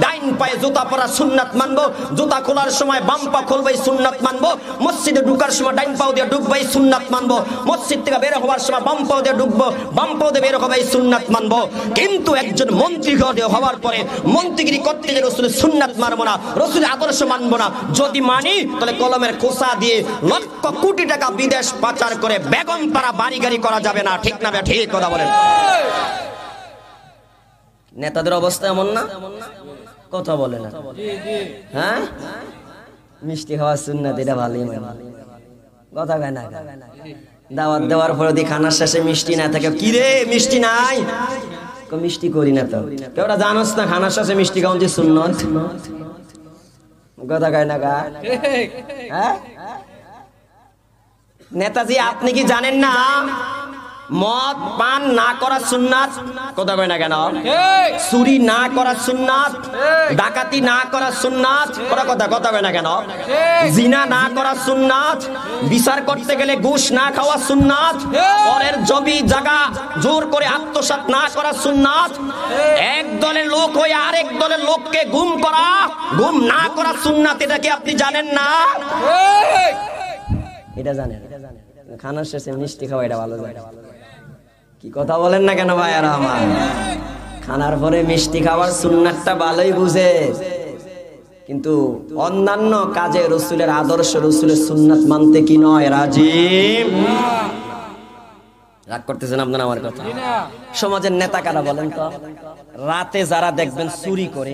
ডাইন পায়ে জুতা পরা সুন্নাত মানব, জুতা খোলার সময় বাম পা খুলবাই সুন্নাত মানব। মসজিদে ঢোকার সময় ডাইন পাও দিয়ে ঢুকবাই সুন্নাত মানব। মসজিদ থেকে বের হওয়ার সময় বাম পাও দিয়ে ঢুকবো, বাম পাও দিয়ে বের হবাই সুন্নাত মানব। কিন্তু একজন মন্ত্রী হওয়ার পরে মন্ত্রীগিরি করতে গিয়ে রাসূলের সুন্নাত মানব না, রাসূলের আদর্শ মানব না। যদি মানি তাহলে কলমের খোসা দিয়ে লক্ষ কোটি টাকা বিদেশ পাচার করে বেগম পাড়া বাড়ি গাড়ি করা যাবে না, ঠিক না বে ঠিক কথা বলেন? নেতাদের অবস্থা এমন না? কথা বলে না? হ্যাঁ, মিষ্টি খাওয়ার সুন্নাত এটা ভালোই মানে কথা কয় না? দাওয়াত দেওয়ার পরে যদি খানার শেষে মিষ্টি না থাকে, কি রে মিষ্টি নাই? মিষ্টি করি না তো। কেউটা জানোস না খানার শেষে মিষ্টি খাওয়ান যে সুন্নত? কথা কয় না গা? হ্যাঁ নেতাজি, আপনি কি জানেন না মদ পান না করা সুন্নাত? কথা কয় না কেন? চুরি না করা সুন্নাত, ডাকাতি না করা সুন্নাত, কথা কয় না কেন? জিনা না করা সুন্নাত, বিচার করতে গেলে ঘুষ না খাওয়া সুন্নাত, পরের জমি জায়গা জোর করে আত্মসাৎ না করা সুন্নাত, এক দলের লোক হয়ে আরেক দলের লোককে গুম না করা সুন্নাত। এটা কি আপনি জানেন না? এটা জানেন? খানার শেষে মিষ্টি খাওয়া এটা ভালো যায়। কি কথা বলেন না কেন ভাইয়ারা আমার? খানার পরে মিষ্টি খাওয়ার সুন্নাতটা ভালোই বুঝে, কিন্তু অন্যান্য কাজে রাসূলের আদর্শ রাসূলের সুন্নাত মানতে কি নয় রাজি? রাগ করতেছেন আপনারা আমার কথা? সমাজের নেতা কারা বলেন তো? রাতে যারা দেখবেন চুরি করে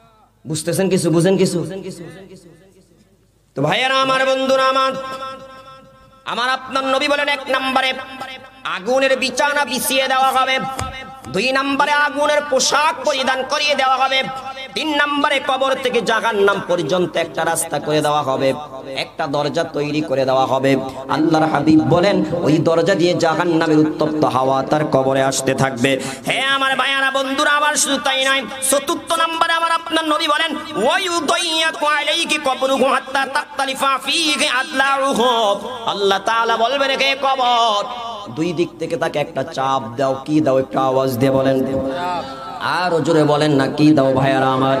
বুঝতেছেন কিছু, বুঝেন কিছু? তো ভাইয়েরা আমার, বন্ধুরা আমার, আমার আপনার নবী বলেন, 1 নম্বরে আগুনের বিছানা বিছিয়ে দেওয়া হবে, 2 নম্বরে আগুনের পোশাক পরিধান করিয়ে দেওয়া হবে, 3 নম্বরে কবর থেকে জাহান্নাম পর্যন্ত একটা রাস্তা করে দেওয়া হবে, একটা দরজা তৈরি করে দেওয়া হবে। আল্লাহর হাবিব বলেন ওই দরজা দিয়ে জাহান্নামের উত্তপ্ত হাওয়া তার কবরে আসতে থাকবে। হে আমার ভাইয়ারা, বন্ধুরা আমার, শুধু তাই নয়, 4র্থ নম্বরে আমার আপনার নবী বলেন ওয়ায়ুদাইয়াকু আলাইকি কবরুহু হাত্তা তাক্তালিফা ফীহি আদলাউহু। আল্লাহ তাআলা বলবেন, হে কবর, 2 দিক থেকে তাকে একটা চাপ দাও। কি দাও? একটা আওয়াজ দিয়ে বলেন, আরো জোরে বলেন না, কি দাও ভাইয়ারা আমার?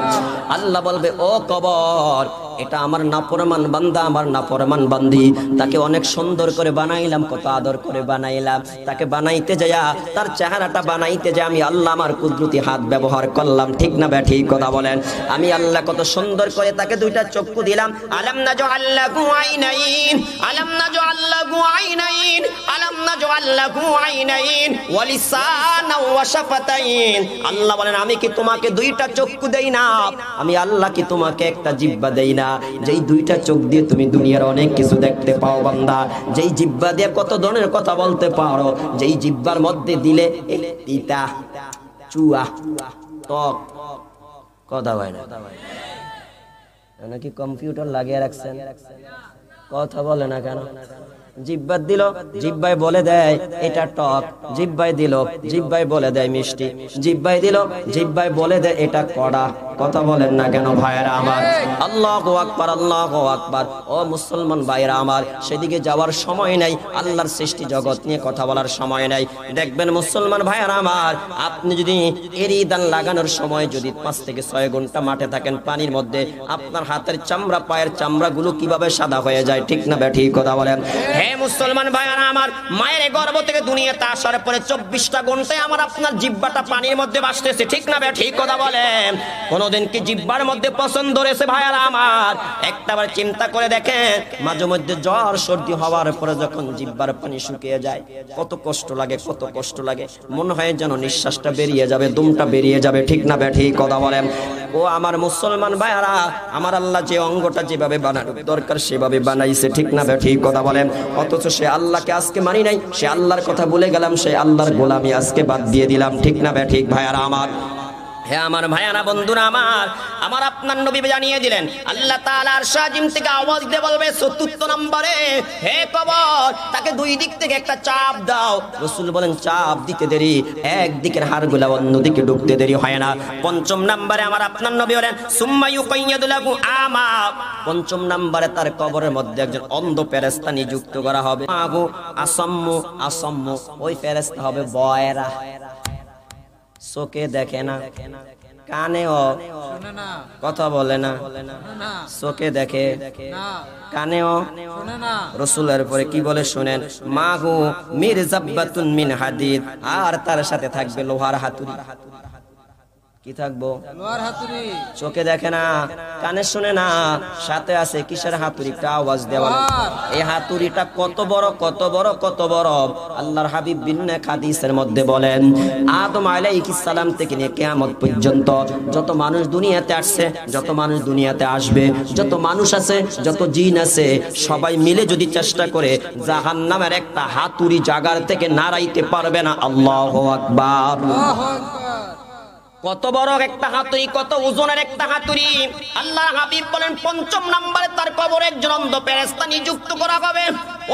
আল্লাহ বলবে, ও কবর, এটা আমার নাফরমান বান্দা, আমার নাফরমান বান্দি, তাকে অনেক সুন্দর করে বানাইলাম, কত আদর করে বানাইলাম, তাকে বানাইতে যায়া, তার চেহারাটা বানাইতে যায় আমি আল্লাহ আমার কুদরতি হাত ব্যবহার করলাম, ঠিক না ব্যাঠি কথা বলেন? আমি আল্লাহ কত সুন্দর করে তাকে 2টা চক্ষু দিলাম। আলাম নাজআল লাহু আইনাইন, আলাম নাজআল লাহু আইনাইন, আলাম নাজআল লাহু আইনাইন ওয়া লিসানাও ওয়া শাফাতাইন। আল্লাহ বলেন, আমি কি তোমাকে 2টা চক্ষু দেই না? আমি আল্লাহ কি তোমাকে একটা জিহ্বা দেই না? যেই 2টা চোখ দিয়ে তুমি দুনিয়ার অনেক কিছু দেখতে পাও বান্দা, যেই জিহ্বা দিয়ে কত ধরনের কথা বলতে পারো, যেই জিহ্বার মধ্যে দিলে তিতা, চুয়া, টক কথা হয় না, নাকি কম্পিউটার লাগিয়ে রাখছেন? কথা বলে না কেন? জিহ্বা দিল, জিহ্বায় বলে দেয় এটা টক, জিহ্বায় দিল, জিহ্বায় বলে দেয় মিষ্টি, জিহ্বায় দিল, জিহ্বায় বলে দেয় এটা কড়া। কথা বলেন না কেন ভাইরা আমার? আল্লাহু আকবার, আল্লাহু আকবার। ও মুসলমান ভাইরা আমার, সেদিকে যাওয়ার সময় নাই, আল্লাহর সৃষ্টি জগৎ নিয়ে কথা বলার সময় নাই। দেখবেন মুসলমান ভাইরা আমার, আপনি যদি এরিদান লাগানোর সময় যদি 5 থেকে 6 ঘন্টা মাঠে থাকেন পানির মধ্যে, আপনার হাতের চামড়া, পায়ের চামড়াগুলো কিভাবে সাদা হয়ে যায়, ঠিক না ব্যাঠি কথা বলেন? হে মুসলমান ভাইরা আমার, মায়ের গর্ভ থেকে দুনিয়াতে আসার পরে 24টা ঘন্টায় আমার আপনার জিহ্বাটা পানির মধ্যে ভাসতেছে, ঠিক না ব্যাঠি কথা বলেন? কোনদিন কি জিহ্বার মধ্যে পছন্দ রয়েছে ভাইরা আমার? একটাবার চিন্তা করে দেখেন, মাঝে মধ্যে জ্বর সর্দি হওয়ার পরে যখন জিহ্বার পানি শুকিয়ে যায়, কত কষ্ট লাগে, কত কষ্ট লাগে, মনে হয় যেন নিঃশ্বাসটা বেরিয়ে যাবে, দমটা বেরিয়ে যাবে, ঠিক না ব্যাঠি কথা বলেন? ও আমার মুসলমান ভাইরা, আমার আল্লাহ যে অঙ্গটা যেভাবে বানানোর দরকার সেভাবে বানাইছে, ঠিক না ব্যাঠি কথা বলেন? অথচ সে আল্লাহকে আজকে মানি নাই, সে আল্লাহর কথা ভুলে গেলাম, সে আল্লাহর গোলামি আজকে বাদ দিয়ে দিলাম, ঠিক না ব্যাঠি ভাইরা আমার? হে আমার ভাইয়ারা, বন্ধুরা আমার, আমার আপনার নবী জানিয়ে দিলেন, আল্লাহ তাআলা আরশ আজিম থেকে আওয়াজ দিয়ে বলবে 4র্থ নম্বরে, হে কবর, তাকে 2 দিক থেকে একটা চাপ দাও। রাসূল বলেন, চাপ দিতে দেরি, একদিকের হাড়গুলা অন্যদিকে ঢুকতে দেরি হয় না। 5ম নম্বরে আমার আপনার নবী বলেন, সুম্মা ইউকাইয়াদু লাহু আমা। 5ম নম্বরে তার কবরের মধ্যে একজন অন্ধ ফেরেশতা নিযুক্ত করা হবে। আগু আসাম্মু, আসাম্মু, ওই ফেরেশতা হবে বয়রা, চোখে দেখে না, কানেও শুনে না, কথা বলে না, চোখে দেখে না, কানেও শুনে না। রাসূলের পরে কি বলে শুনেন, মাহু মিরজাব্বাতুন মিন হাদিদ, আর তার সাথে থাকবে লোহার হাতুড়ি। কি থাকবো? লোহার হাতুড়ি। চোখে দেখে না, কানে শুনে না, সাথে আছে কিসের হাতুড়ি? একটা আওয়াজ দেওয়া। এই হাতুড়িটা কত বড়, কত বড়, কত বড়! আল্লাহর হাবিব বিননে হাদিসের মধ্যে বলেন, আদম আলাইহিস সালাম থেকে নিয়ে কিয়ামত পর্যন্ত যত মানুষ দুনিয়াতে আসছে, যত মানুষ দুনিয়াতে আসবে, যত মানুষ আছে, যত জিন আছে, সবাই মিলে যদি চেষ্টা করে জাহান্নামের একটা হাতুড়ি জাগার থেকে নাড়াইতে পারবে না। আল্লাহু আকবার। কত বড় একটা হাতুড়ি, কত ওজনের একটা হাতুড়ি! আল্লাহর হাবিব বলেন, 5ম নম্বরে তার কবরে একজন অন্ধ ফেরেশতা নিযুক্ত করা হবে।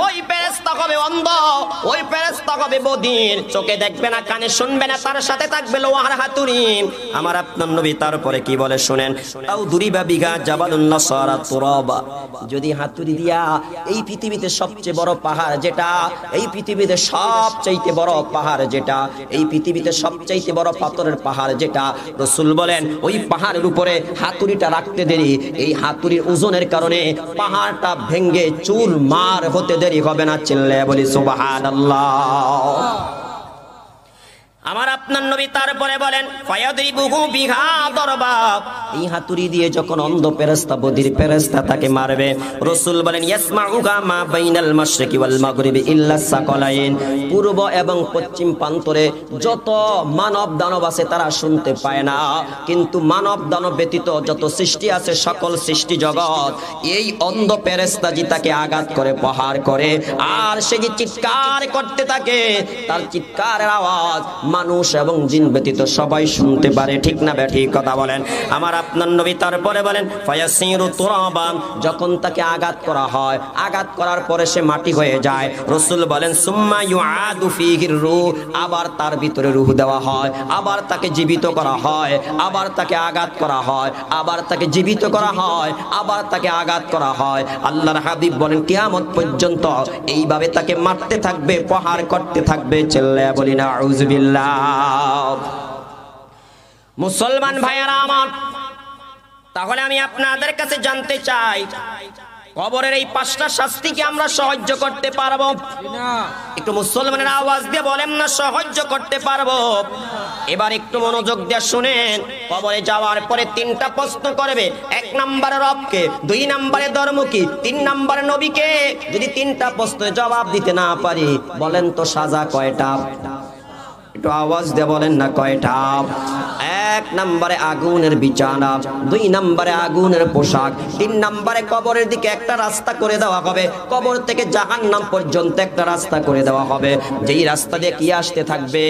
ওই ফেরেশতা হবে অন্ধ, ওই ফেরেশতা হবে বধির, চোখে দেখবে না, কানে শুনবে না, তার সাথে থাকবে লোহার হাতুড়ি। আমার আপনার নবী তারপরে কি বলে শুনেন, আউ দুরিবা বিঘা জাবালুন নাসারা তুরাবা। যদি হাতুড়ি দিয়া এই পৃথিবীতে সবচেয়ে বড় পাহাড় যেটা, এই পৃথিবীতে সবচাইতে বড় পাহাড় যেটা, এই পৃথিবীতে সবচাইতে বড় পাথরের পাহাড় যেটা, রাসূল বলেন ওই পাহাড়ের উপরে হাতুড়িটা রাখতে দেরি, এই হাতুড়ির ওজনের কারণে পাহাড়টা ভেঙে চুরমার হতে দেরি হবে না। চিল্লায়ে বলি সুবহানাল্লাহ। আমার আপনার নবী তারপরে বলেন ফায়াদরিবুহু বিহা দরবা, এই হাতুড়ি দিয়ে যখন অন্ধ ফেরেশতা বধির ফেরেশতা তাকে মারবে, রাসূল বলেন ইয়াসমাউহা মা বাইনাল মাশরিকি ওয়াল মাগরিবি ইল্লা সাকালাইন, পূর্ব এবং পশ্চিম প্রান্তরে যত মানব দানব আছে তারা শুনতে পায় না, কিন্তু মানব দানব ব্যতীত যত সৃষ্টি আছে সকল সৃষ্টি জগৎ এই অন্ধ ফেরেশতা জি তাকে আঘাত করে প্রহার করে, আর সে যে চিৎকার করতে থাকে তার চিৎকারের আওয়াজ মানুষ এবং জিন ব্যতীত সবাই শুনতে পারে। ঠিক না ঠিক কথা বলেন? আমার আপনার নবী তারপরে বলেন ফায়াসিরু তুরাবান, যখন তাকে আঘাত করা হয়, আঘাত করার পরে সে মাটি হয়ে যায়, রাসূল বলেন সুম্মা ইউআদু ফীহির রূহ, আবার তার ভিতরে রূহ দেওয়া হয়, আবার তাকে জীবিত করা হয়, আবার তাকে আঘাত করা হয়, আবার তাকে জীবিত করা হয়, আবার তাকে আঘাত করা হয়। আল্লাহর হাবিব বলেন কিয়ামত পর্যন্ত এইভাবে তাকে মারতে থাকবে, প্রহার করতে থাকবে। চিল্লায়া বলি না আউযুবিল্লাহ। মুসলমান ভাইয়ারা আমার, তাহলে আমি আপনাদের কাছে জানতে চাই কবরের এই 5টা শাস্তি কি আমরা সহ্য করতে পারবো? একটু মুসলমানের আওয়াজ দিয়ে বলেন না সহ্য করতে পারবো? এবার একটু মনোযোগ দিয়ে শুনেন। কবরে যাওয়ার পরে 3টা প্রশ্ন করবে। 1 নম্বরে রবকে, 2 নম্বরে ধর্ম কি, 3 নম্বরে নবীকে। যদি 3টা প্রশ্নের জবাব দিতে না পারি, বলেন তো সাজা কয়টা? একটু আওয়াজ দিয়ে বলেন না কয়টা? 1 নম্বরে আগুনের বিছানা, 2 নম্বরে আগুনের পোশাক, 3 নম্বরে কবরের দিকে একটা রাস্তা করে দেওয়া হবে, কবর থেকে জাহান্নাম পর্যন্ত একটা রাস্তা করে দেওয়া হবে, যেই রাস্তা দিয়ে কি আসতে থাকবে?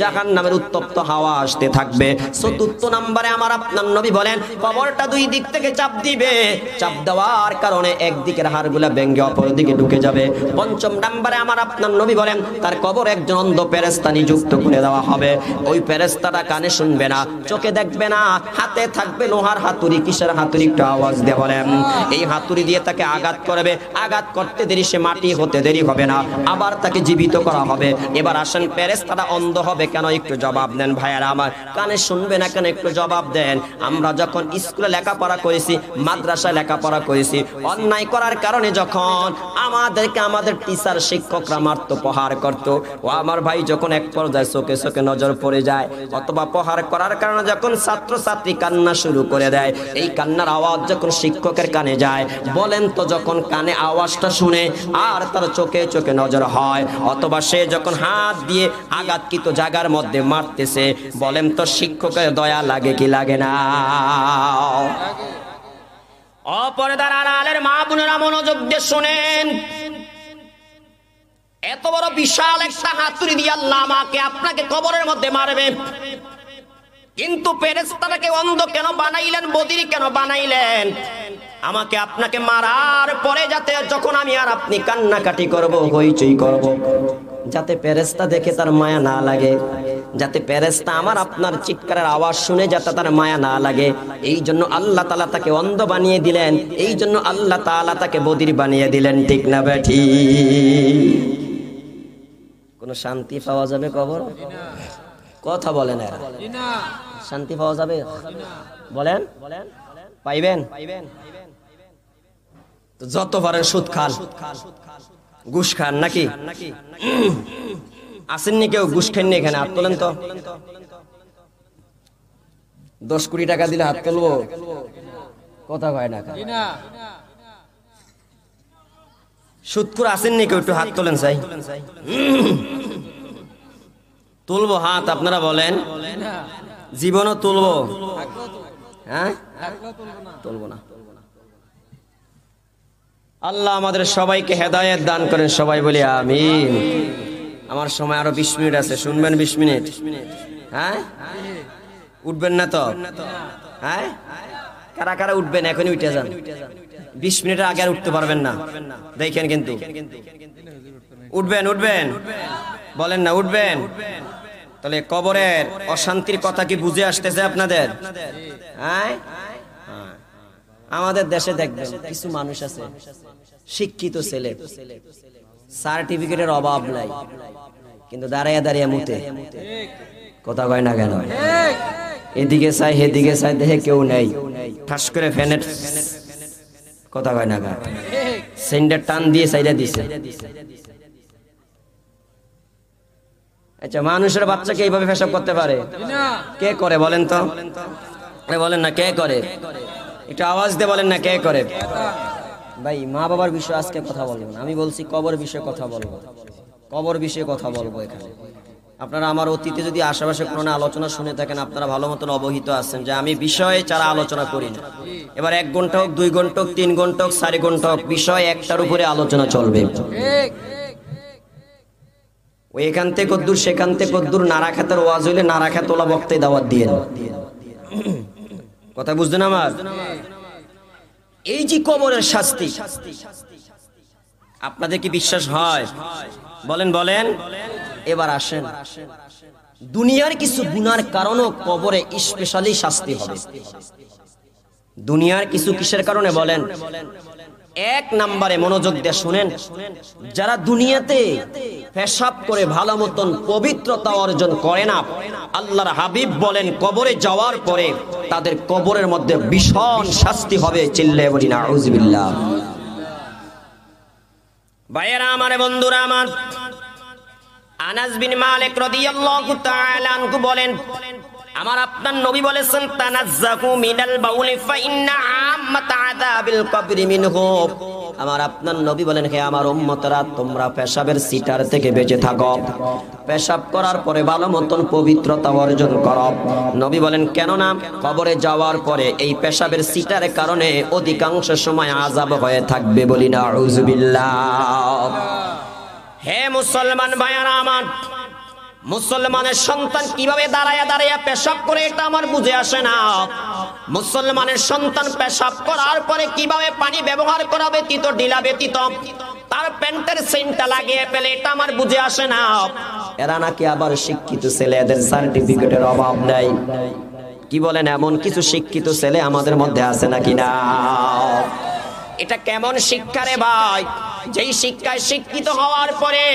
জাহান্নামের উত্তপ্ত হাওয়া আসতে থাকবে। 4 নম্বরে আমার আপনার নবী বলেন কবরটা 2 দিক থেকে চাপ দিবে, চাপ দেওয়ার কারণে একদিকের হাড়গুলা ভেঙে অপর দিকে ঢুকে যাবে। 5 নম্বরে আমার আপনার নবী বলেন তার কবর একজন অন্ধ ফেরেশতা নিযুক্ত করে দেওয়া হবে। ওই ফেরেশতাটা কানে শুনবে না, চোখে দেখবে না, হাতে থাকবে লোহার হাতুড়ি। কিসের হাতুড়ি? একটু আওয়াজ দিয়ে বলেন। এই হাতুড়ি দিয়ে তাকে আঘাত করবে, আঘাত করতে দেরি সে মাটি হতে দেরি হবে না, আবার তাকে জীবিত করা হবে। এবার আসেন, ফেরেশতাটা অন্ধ হবে কেন? একটু জবাব দেন ভাইয়ারা আমার। কানে শুনবে না কেন? একটু জবাব দেন। আমরা যখন স্কুলে লেখাপড়া করেছি, মাদ্রাসায় লেখাপড়া করেছি, অন্যায় করার কারণে যখন আমাদেরকে আমাদের টিচার শিক্ষকরা মারতো, প্রহার করতো, ও আমার ভাই যখন এক পর্যায়ে চোখে চোখে নজর পড়ে যায়, অথবা প্রহার করার কারণে যখন ছাত্র ছাত্রী কান্না শুরু করে দেয়, এই কান্নার আওয়াজ যখন শিক্ষকের কানে যায়, বলেন তো যখন কানে আওয়াজটা শুনে আর তার চোখে চোখে নজর হয়, অথবা সে যখন হাত দিয়ে আঘাতকৃত জায়গার মধ্যে মারতেছে, বলেন তো শিক্ষকের দয়া লাগে কি লাগে না? অপরদার আড়ালের মা বোনেরা মনোযোগ দিয়ে শুনেন। এত বড় বিশাল একটা হাতুড়ি দিয়ে আল্লাহ আমাকে আপনাকে কবরের মধ্যে মারবে, কিন্তু ফেরেশতাটাকে অন্ধ কেন বানাইলেন, বধির কেন বানাইলেন? আমাকে আপনাকে মারার পরে যাতে যখন আমি আর আপনি কান্নাকাটি করব, হইচই করব, যাতে ফেরেশতা দেখে তার মায়া না লাগে, যাতে ফেরেশতা আমার আপনার চিৎকারের আওয়াজ শুনে যাতে তার মায়া না লাগে, এই জন্য আল্লাহ তাআলা তাকে অন্ধ বানিয়ে দিলেন, এই জন্য আল্লাহ তাআলা তাকে বধির বানিয়ে দিলেন। ঠিক না বেঠি? কোন শান্তি পাওয়া যাবে কবর? কথা বলেন, শান্তি পাওয়া যাবে? বলেন পাইবেন? তো যত পারেন সুদ খান, ঘুষ খান, নাকি আসেননি কেউ ঘুষ খাননি এখানে? হাত তোলেন তো। 10 কোটি টাকা দিলে হাত তুলবো? কথা কয় না। সুদখোর আসেননি কেউ? একটু হাত তোলেন চাই। তুলবো হাত? আপনারা বলেন। জীবনও তুলবো? হ্যাঁ, তুলবো না। আল্লাহ আমাদের সবাইকে হেদায়েত দান করেন, সবাই বলি আমিন। আমার সময় আরো 20 মিনিট আছে, শুনবেন 20 মিনিট? হ্যাঁ, উঠবেন না তো? হ্যাঁ, কারা কারা উঠবেন? এখনই উঠে যান। 20 মিনিটের আগে আর উঠতে পারবেন না, দেখেন কিন্তু। উঠবেন? উঠবেন? বলেন না উঠবেন? তাহলে কবরের অশান্তির কথা কি বুঝে আসতেছে আপনাদের? হ্যাঁ, আমাদের দেশে দেখবেন কিছু মানুষ আছে, শিক্ষিত ছেলে, সার্টিফিকেটের অভাব নাই, কিন্তু দাঁড়াইয়া দাঁড়িয়ে মুতে। কথা কয় না কেন? এদিকে চাই সেদিকে চাই, দেখে কেউ নেই, ঠাস করে ফ্যানের কথা কয় না কেন? সেন্টার টান দিয়ে সাইডা দিছে। আচ্ছা, মানুষের বাচ্চাকে এইভাবে পেশাব করতে পারে? কে করে বলেন তো? বলেন না কে করে? একটু আওয়াজ দিয়ে বলেন না কে করে? ভাই, মা বাবার বিষয়ে আজকে কথা বলবো না, আমি বলছি কবর বিষয়ে কথা বলবো। কবর বিষয়ে কথা বলবো এখানে। আপনারা আমার অতীতে যদি আশেপাশে কোনো আলোচনা শুনে থাকেন, আপনারা ভালো মতন অবহিত আছেন যে আমি বিষয়ে ছাড়া আলোচনা করি না। এবার 1 ঘন্টা হোক, 2 ঘন্টা হোক, 3 ঘন্টা হোক, 4 ঘন্টা হোক, বিষয় একটার উপরে আলোচনা চলবে। ওই এখান থেকে কদ্দুর, সেখান থেকে কদ্দুর, নারা খাতের ওয়াজ হইলে নারা খাত ওলা বক্তায় দাওয়াত দিয়ে কথা বুঝছেন আমার? এই যে কবরের শাস্তি, আপনাদের কি বিশ্বাস হয়? বলেন বলেন। এবার আসেন, দুনিয়ার কিছু গুনার কারণেও কবরে স্পেশালি শাস্তি হবে। দুনিয়ার কিছু কিসের কারণে বলেন? 1 নম্বরে মনোযোগ দিয়ে শুনেন, যারা দুনিয়াতে পেশাব করে ভালো মতন পবিত্রতা অর্জন করে না, আল্লাহর হাবিব বলেন কবরে যাওয়ার পরে তাদের কবরের মধ্যে ভীষণ শাস্তি হবে। চিল্লায়ে বলি নাউযুবিল্লাহ। ভাইয়েরা আমার, বন্ধুরা আমার, আনাস বিন মালিক রাদিয়াল্লাহু তাআলা আনহু বলেন, আমার আপনার নবী বলেছেন, তানাজ্জাকু মিনাল বাউলি ফা ইন্না আম্মাতা আযাবিল কবরি মিনহু। আমার আপনার নবী বলেন, হে আমার উম্মতরা, তোমরা পেশাবের সিটার থেকে বেঁচে থাকো। পেশাব করার পরে ভালো মতন পবিত্রতা অর্জন করো। নবী বলেন, কেন না? কবরে যাওয়ার পরে এই পেশাবের সিটারের কারণে অধিকাংশ সময় আযাব হয়ে থাকবে। বলি নাউযুবিল্লাহ। হে মুসলমান ভাইয়ারা আমার, মুসলমানের সন্তান কিভাবে দাঁড়ায়া দাঁড়ায়া পেশাব করে এটা আমার বুঝে আসে না। মুসলমানের সন্তান পেশাব করার পরে কিভাবে পানি ব্যবহার করা ব্যতীত, ঢিলা ব্যতীত তার প্যান্টের চেইনটা লাগিয়ে ফেলে, এটা আমার বুঝে আসে না। এরা নাকি আবার শিক্ষিত ছেলে, এদের সার্টিফিকেটের অভাব নাই। কি বলেন? এমন কিছু শিক্ষিত ছেলে আমাদের মধ্যে আছে নাকি না? এটা কেমন শিক্ষা রে ভাই? যেই শিক্ষায় শিক্ষিত হওয়ার পরে,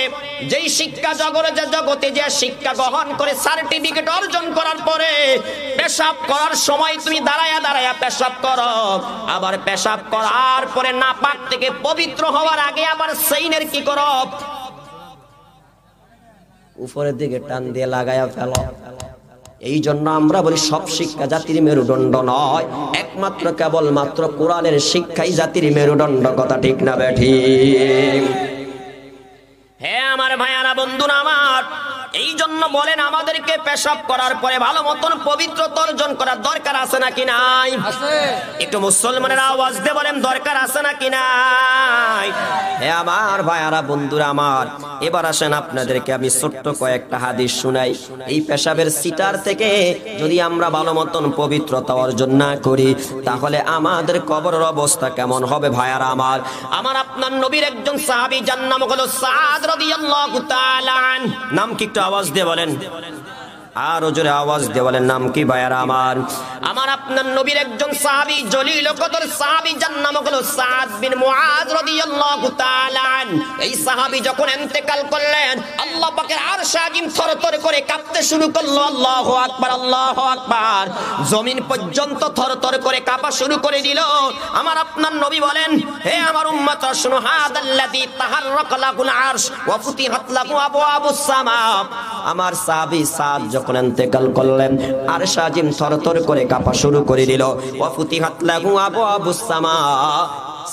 যেই শিক্ষা জগতে যে শিক্ষা গ্রহণ করে সার্টিফিকেট অর্জন করার পরে পেশাব করার সময় তুমি দাঁড়ায়া দাঁড়ায়া পেশাব করো, আবার পেশাব করার পরে নাপাক থেকে পবিত্র হওয়ার আগে আবার সেইনের কি করো? উপরের দিকে টান দিয়ে লাগায়া ফেলো। এই জন্য আমরা বলি সব শিক্ষা জাতির মেরুদণ্ড নয়, একমাত্র কেবলমাত্র কোরআনের শিক্ষাই জাতির মেরুদণ্ড। কথা ঠিক না বেঠিক? হে আমার ভাইয়ারা, বন্ধুরা আমার, এই জন্য বলেন আমাদেরকে পেশাব করার পরে ভালো মতন পবিত্রতা অর্জন করার দরকার আছে নাকি নাই? একটু মুসলমানের আওয়াজ দিয়ে বলেন, দরকার আছে নাকি নাই? হে আমার ভাইয়ারা, বন্ধুরা আমার, এবার আসেন আপনাদেরকে আমি ছোট্ট কয়েকটা হাদিস শুনাই। এই পেশাবের সিটার থেকে যদি আমরা ভালো মতন পবিত্রতা অর্জন না করি, তাহলে আমাদের কবরের অবস্থা কেমন হবে ভাইয়ারা আমার? আমার আপনার নবীর একজন সাহাবী, যার নাম হলো সাদ রাদিয়াল্লাহু তাআলা আনহু। নাম কি? একটু আওয়াজ দিয়ে বলেন, আরো জোরে আওয়াজ দিয়ে বলেন, নাম কি ভাইয়ারা আমার? আমার আপনার নবীর একজন সাহাবী, জলিল কদর সাহাবী, যার নাম হলো সাদ বিন মুআয রাদিয়াল্লাহু তাআলা আনহু। এই সাহাবী যখন ইন্তেকাল করলেন, আল্লাহ পাকের আরশ আজিম থরথর করে কাঁপতে শুরু করলো। আল্লাহু আকবার, আল্লাহু আকবার। জমিন পর্যন্ত থরথর করে কাঁপা শুরু করে দিল। আমার আপনার নবী বলেন, হে আমার উম্মত, শুনো, হাদাল্লাযী তাহাররাকা লাহুল আরশ ওয়া ফুতিহাত লাহু আবওয়াবুস সামা। আমার সাহাবী সাদ যখন ইন্তেকাল করলেন, আরশ আজিম থরথর করে কাঁপা শুরু করে দিল। ওয়া ফুতিহাত লাহু আবওয়াবুস সামা।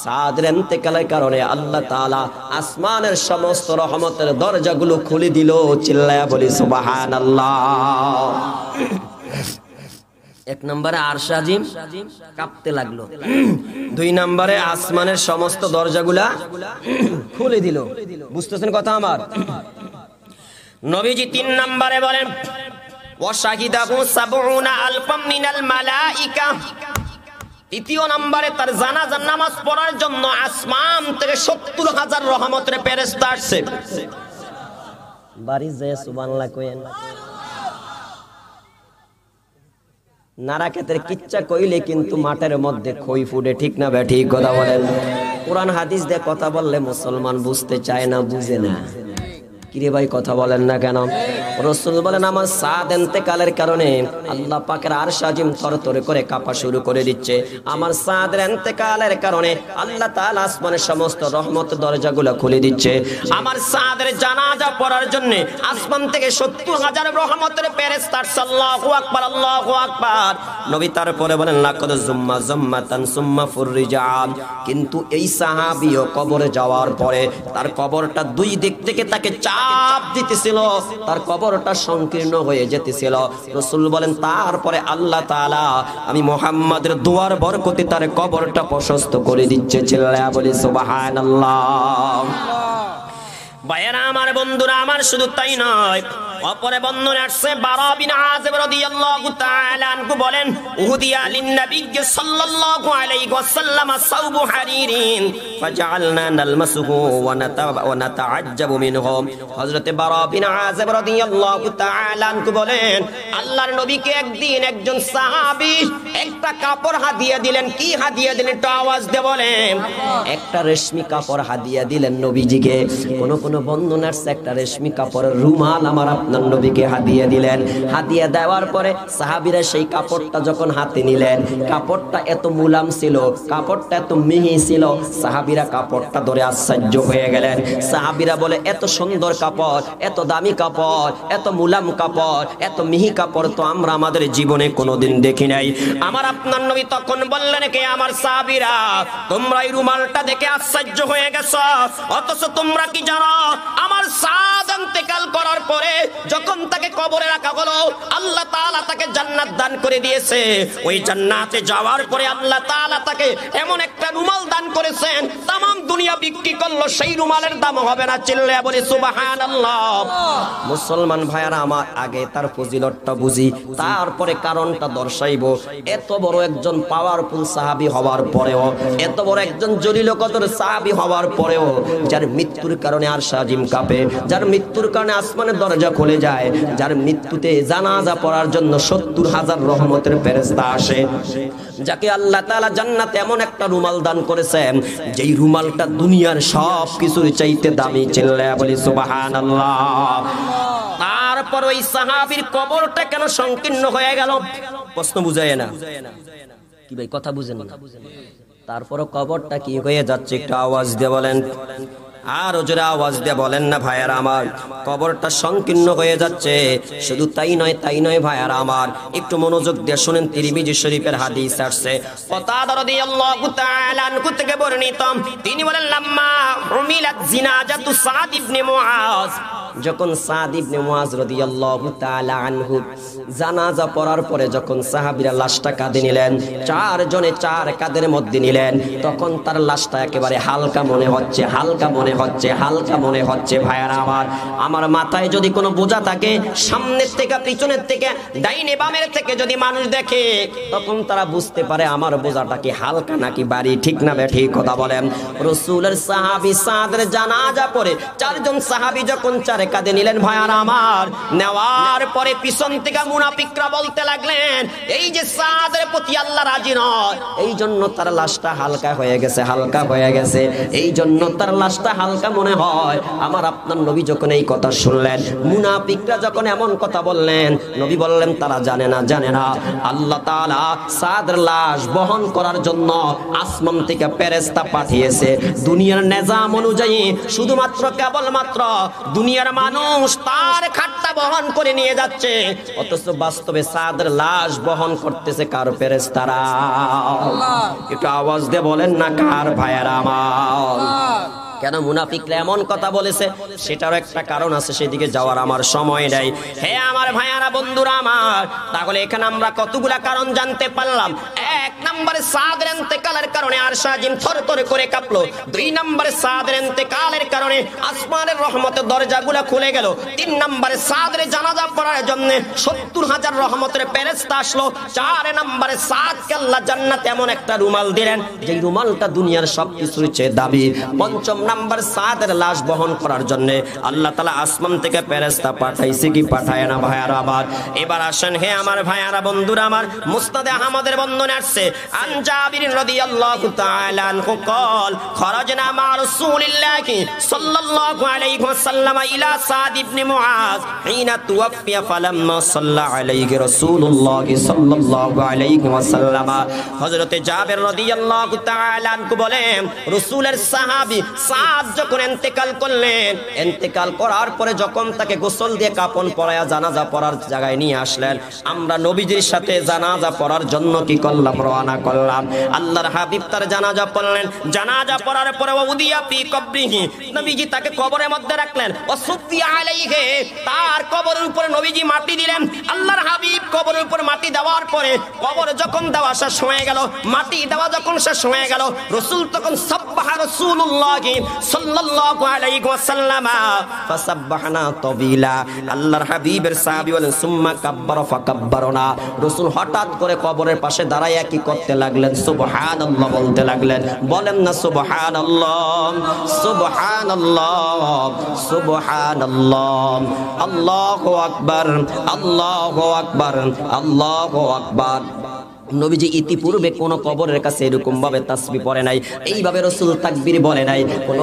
সাদের ইন্তেকালের কারণে আল্লাহ তাআলা আসমানের সমস্ত রহমতের দরজাগুলো খুলে দিল। চিল্লায়া বলি সুবহানাল্লাহ। 1 নম্বরে আরশ আজিম কাঁপতে লাগলো, 2 নম্বরে আসমানের সমস্ত দরজাগুলা খুলে দিল। বুঝতেছেন কথা আমার? নবীজি 3 নম্বরে বলেন, ওয়া শাহিদাহু ৭০ আলফাম মিনাল মালাইকা। 3 নম্বরে তার জানাজার নামাজ পড়ার জন্য আসমান থেকে ৭০,০০০ রহমতের ফেরেশতা আসছে। বাড়ি যায় সুবহানাল্লাহ কইেন। নারা ক্ষেতের কিচ্ছা কইলে কিন্তু মাঠের মধ্যে খই ফুটে। ঠিক না বেঠিক? কথা বলেন। কোরআন হাদিস দিয়ে কথা বললে মুসলমান বুঝতে চায় না, বুঝে না। কিরে ভাই কথা বলেন না কেন? রাসূল বলেন আমার সাদ ইন্তেকালের কারণে আল্লাহ পাকের আরশ আজিম থরথর করে কাঁপা শুরু করে দিচ্ছে। আমার সাদের ইন্তেকালের কারণে আল্লাহ তাআলা আসমানের সমস্ত রহমত দরজাগুলো খুলে দিচ্ছে। আমার সাদের জানাজা পড়ার জন্য আসমান থেকে ৭০,০০০ রহমতের ফেরেশতা। আল্লাহু আকবার, আল্লাহু আকবার। নবী তারপরে বলেন লাকাদ জুম্মা জাম্মাতান সুম্মা ফুররিজান। কিন্তু এই সাহাবীও কবরে যাওয়ার পরে তার কবরটা দুই দিক থেকে তাকে চাপ দিতেছিল, তার কবরটা সংকীর্ণ হয়ে যেতেছিল। রাসূল বলেন তারপরে আল্লাহ তাআলা আমি মুহাম্মাদের দোয়ার বরকতে তার কবরটা প্রশস্ত করে দিচ্ছে। চিল্লায়া বলি সুবহানাল্লাহ। ভাইয়েরা আমার, বন্ধুরা আমার, শুধু তাই নয়, অপরে বন্ধনে আসছে বারা বিন আযিব রাদিয়াল্লাহু তাআলা আনহু বলেন উহুদিয়া লিন নবী সাল্লাল্লাহু আলাইহি ওয়াসাল্লাম সাওবু হারিরিন ফাজআলনা নালমাসুহু ওয়া নাতাআজ্জাবু মিনহু। হযরতে বারা বিন আযিব রাদিয়াল্লাহু তাআলা আনহু বলেন আল্লাহর নবীকে একদিন একজন সাহাবী একটা কাপড় হাদিয়া দিলেন। কি হাদিয়া দিলেন একটু আওয়াজ দিয়ে বলেন। একটা রেশমি কাপড় হাদিয়া দিলেন নবীজিকে। কোন কোন বন্ধনে আসছে একটা রেশমি কাপড়ের রুমাল আমার আপনার নবীকে হাদিয়া দিলেন। হাদিয়া দেওয়ার পরে সাহাবীরা সেই কাপড়টা যখন হাতে নিলেন, কাপড়টা এত মুলাম ছিল, কাপড়টা এত মিহি ছিল, সাহাবীরা কাপড়টা ধরে আশ্চর্য হয়ে গেলেন। সাহাবীরা বলে এত সুন্দর কাপড়, এত দামি কাপড়, এত মুলাম কাপড়, এত মিহি কাপড় তো আমরা আমাদের জীবনে কোনোদিন দেখি নাই। আমার আপনার নবী তখন বললেন কে আমার সাহাবীরা, তোমরা এই রুমালটা দেখে আশ্চর্য হয়ে গেছো, অথচ তোমরা কি জানো আমার সাদ ইন্তেকাল করার পরে যখন তাকে কবরে রাখা হলো আল্লাহ তাআলা তাকে জান্নাত দান করে দিয়েছে। ওই জান্নাতে যাওয়ার পরে আল্লাহ তাআলা তাকে এমন একটা রুমাল দান করেছেন, तमाम দুনিয়া বিক্রি করলো সেই রুমালের দাম হবে না। চিল্লায়া বলি সুবহানাল্লাহ। মুসলমান ভাইরা আমার, আগে তার ফজিলতটা বুঝি, তারপরে কারণটা দর্শাইবো। এত বড় একজন পাওয়ারফুল সাহাবী হওয়ার পরেও, এত বড় একজন জলিল কদর সাহাবী হওয়ার পরেও যার মৃত্যুর কারণে আরশ আজিম কাঁপে, যার মৃত্যুর কারণে আসমানের দরজা খুলে যায়, যার মৃত্যুতে জানাজা পড়ার জন্য ৭০,০০০ রহমতের ফেরেশতা আসে, যাকে আল্লাহ তাআলা জান্নাতে এমন একটা রুমাল দান করেছেন যেই রুমালটা দুনিয়ার সব কিছুর চাইতে দামি। চিল্লায়া বলি সুবহানাল্লাহ। তারপর ওই সাহাবীর কবরটা কেন সংকীর্ণ হয়ে গেল? প্রশ্ন বুঝায় না কি ভাই? কথা বুঝেন না? তারপরও কবরটা কি হয়ে যাচ্ছে একটু আওয়াজ দিয়ে বলেন। আর ওজোরে আওয়াজ দিয়ে বলেন না ভাইয়ারা আমার, কবরটা সংকীর্ণ হয়ে যাচ্ছে। শুধু তাই নয় ভাইয়ারা আমার, একটু মনোযোগ দিয়ে শুনেন। তিরমিজি শরীফের হাদিস আসছে, কাতাদা রাদিয়াল্লাহু তাআলা আনহু থেকে বর্ণিত, তিনি বলেন লাম্মা উমিলাত জিনাজাতু সাদ ইবনে মুআজ, যখন সাদ ইবনে মুআজ রাদিয়াল্লাহু তাআলা আনহু জানাজা পড়ার পরে যখন সাহাবীরা লাশটা কাঁধে নিলেন, 4 জনে 4 কাঁধের মধ্যে নিলেন, তখন তার লাশটা একেবারে হালকা মনে হচ্ছে, হালকা মনে হচ্ছে। ভাইয়ারা আমার মাথায় যদি কোনো বোঝা থাকে, সামনের থেকে পিছনের থেকে ডাইনে বামের থেকে যদি মানুষ দেখে, তখন তারা বুঝতে পারে আমার বোঝাটা কি হালকা নাকি ভারী। ঠিক না বে ঠিক কথা বলেন। রাসূলের সাহাবী সাদের জানাজা পড়ে 4 জন সাহাবী যখন 4 কাঁধে নিলেন ভাইয়ারা আমার, নেওয়ার পরে পিছন থেকে মুনাফিকরা বলতে লাগলেন এই যে সাদের প্রতি আল্লাহ রাজি নয়, এই জন্য তার লাশটা হালকা হয়ে গেছে, এই জন্য তার লাশটা হালকা মনে হয়। আমার আপনার নবী যখন এই কথা শুনলেন, মুনাফিকরা যখন এমন কথা বললেন, নবী বললেন তারা জানে না আল্লাহ তাআলা সাদের লাশ বহন করার জন্য আসমান থেকে ফেরেশতা পাঠিয়েছে। দুনিয়ার নিজাম অনুযায়ী শুধুমাত্র কেবলমাত্র দুনিয়ার মানুষ তার খাটটা বহন করে নিয়ে যাচ্ছে, অথচ বাস্তবে সাদের লাশ বহন করতেছে কার? ফেরেশতারা। একটু আওয়াজ দিয়ে বলেন না কার ভাইয়ারা আমার? কেন মুনাফিকরা এমন কথা বলেছে সেটার একটা কারণ আছে, সেদিকে যাওয়ার আমার সময় নাই। হে আমার ভাইয়ারা, বন্ধুরা আমার, তাহলে এখানে আমরা কতগুলা কারণ জানতে পারলাম। 1 নম্বরে সাদের ইন্তেকালের কারণে আরশ আজিম থরথর করে কাঁপলো। 2 নম্বরে সাদের ইন্তেকালের কারণে আসমানের রহমতের দরজাগুলো খুলে গেল। 3 নম্বরে সাদের জানাজা পড়ার জন্য ৭০,০০০ রহমতের ফেরেশতা আসলো। 4 নম্বরে সাদকে আল্লাহ জান্নাতে এমন একটা রুমাল দিলেন যে রুমালটা দুনিয়ার সবকিছুর চেয়ে দামি। 5 নাম্বার সাদের লাশ বহন করার জন্য আল্লাহ তাআলা আসমান থেকে ফেরেশতা পাঠাইছে কি পাঠায় না ভাইয়ারা আমার? এবার আসেন হে আমার ভাইয়ারা বন্ধুরা আমার, মুসনাদে আহমদের বর্ণনা আসছে আন জাবির রাদিয়াল্লাহু তাআলা আনহু قال خرجنا مع رسول الله صلى الله عليه وسلم الى سعد بن معاذ حين توفي فلما صلى عليه رسول الله صلى الله عليه وسلم হযরত জাবির রাদিয়াল্লাহু তাআলা আনহু বলেন রাসূলের সাহাবী সাদ যখন ইন্তেকাল করলেন, ইন্তেকাল করার পরে যখন তাকে গোসল দিয়ে কাফন পরায়া জানাজা পড়ার জায়গায় নিয়ে আসলেন, আমরা নবীজির সাথে জানাজা পড়ার জন্য কি করলাম? রওনা করলাম। আল্লাহর হাবিব তার জানাজা পড়লেন, জানাজা পড়ার পরে উদিয়া ফি কবরিহি, নবীজি তাকে কবরের মধ্যে রাখলেন। ও সুফিয়া আলাইহি, তার কবরের উপরে নবীজি মাটি দিলেন। আল্লাহর হাবিব কবরের উপর মাটি দেওয়ার পরে কবরে যখন দেওয়া শেষ হয়ে গেল, মাটি দেওয়া যখন শেষ হয়ে গেল, রাসূল তখন সাব্বাহা রাসূলুল্লাহ সাল্লাল্লাহু আলাইহি ওয়াসাল্লাম ফাসাব্বাহনা তাবিলা। আল্লাহর হাবিবের সাহাবী বলেন সুম্মা কাব্বারা ফাকাব্বারনা, রাসূল হঠাৎ করে কবরের পাশে দাঁড়ায়া কি করতে লাগলেন? সুবহানাল্লাহ বলতে লাগলেন। বলেন না সুবহানাল্লাহ, সুবহানাল্লাহ, সুবহানাল্লাহ, আল্লাহু আকবার, আল্লাহু আকবার, আল্লাহু আকবার। নবীজি ইতিপূর্বে কোন কবরের কাছে এরকম ভাবে তাসবিহ পড়ে নাই, এইভাবে রাসূল তাকবীর বলে নাই।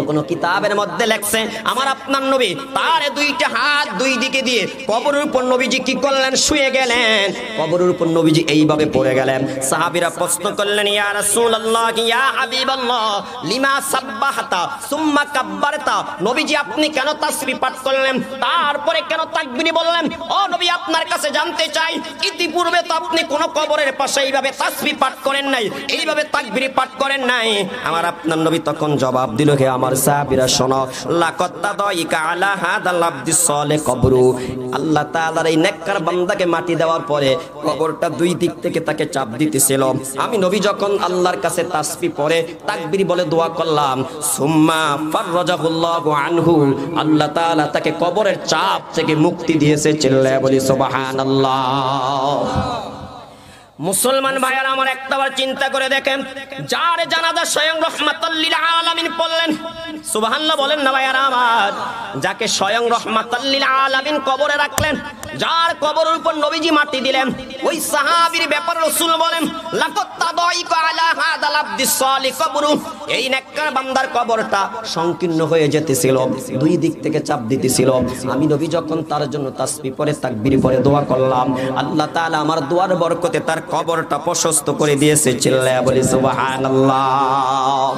কোন কিতাবের মধ্যে লেখছে আমার আপনার নবী তার দুইটা হাত দুই দিকে দিয়ে কবরের উপর নবীজি কি করলেন? শুয়ে গেলেন। কবরের উপর নবীজি এইভাবে পড়ে গেলেন। সাহাবীরা প্রশ্ন করলেন ইয়া রাসূলুল্লাহ ইয়া হাবিবাল্লাহ লিমা সাব্বাহতা সুম্মা কাব্বারতা, নবীজি আপনি কেন তাসবিহ পাঠ করলেন তারপরে কেন তাকবীর বললেন? ও নবী আপনার কাছে জানতে চাই, ইতিপূর্বে তো আপনি কোন কবরের পাশে এইভাবে তাসবিহ পাঠ করেন নাই, এইভাবে তাকবীর পাঠ করেন নাই। আমার আপনার নবী তখন জবাব দিল হে আমার সাহাবীরা শোনো, লাকাত তাদাইকা আলা হাদাল আবদিস সালেহ কবরু, আল্লাহ তাআলার এই নেককার বান্দাকে মাটি দেওয়ার পরে কবরটা দুই দিক থেকে তাকে চাপ দিতেছিল। আমি নবী যখন আল্লাহর কাছে তাসবিহ পড়ে তাকবীর বলে দোয়া করলাম, সুম্মা ফাররাজাহুল্লাহু আনহু, আল্লাহ তাআলা তাকে কবরের চাপ থেকে মুক্তি দিয়েছে। চিল্লায়া বলি সুবহানাল্লাহ। মুসলমান ভাইয়ারা আমার একটাবার চিন্তা করে দেখেন, যার জানাজা স্বয়ং রাহমাতুল লিল আলামিন পড়লেন, সুবহানাল্লাহ বলেন না ভাইয়ারা আমার, যাকে স্বয়ং রাহমাতুল লিল আলামিন কবরে রাখলেন, যার কবরের উপর নবীজি মাটি দিলেন, ওই সাহাবীর ব্যাপারে রাসূল বলেন লাকাত তাদাইকা আলা হাদাল আবদিস সালিহ কবরু, এই নেককার বান্দার কবরটা সংকীর্ণ হয়ে যেতেছিল, দুই দিক থেকে চাপ দিতেছিল। আমি নবী যখন তার জন্য তাসবিহ পড়ে তাকবীর পড়ে দোয়া করলাম, আল্লাহ তাআলা আমার দোয়ার বরকতে তার কবরটা প্রশস্ত করে দিয়েছে। চিল্লায়া বলি সুবহানাল্লাহ।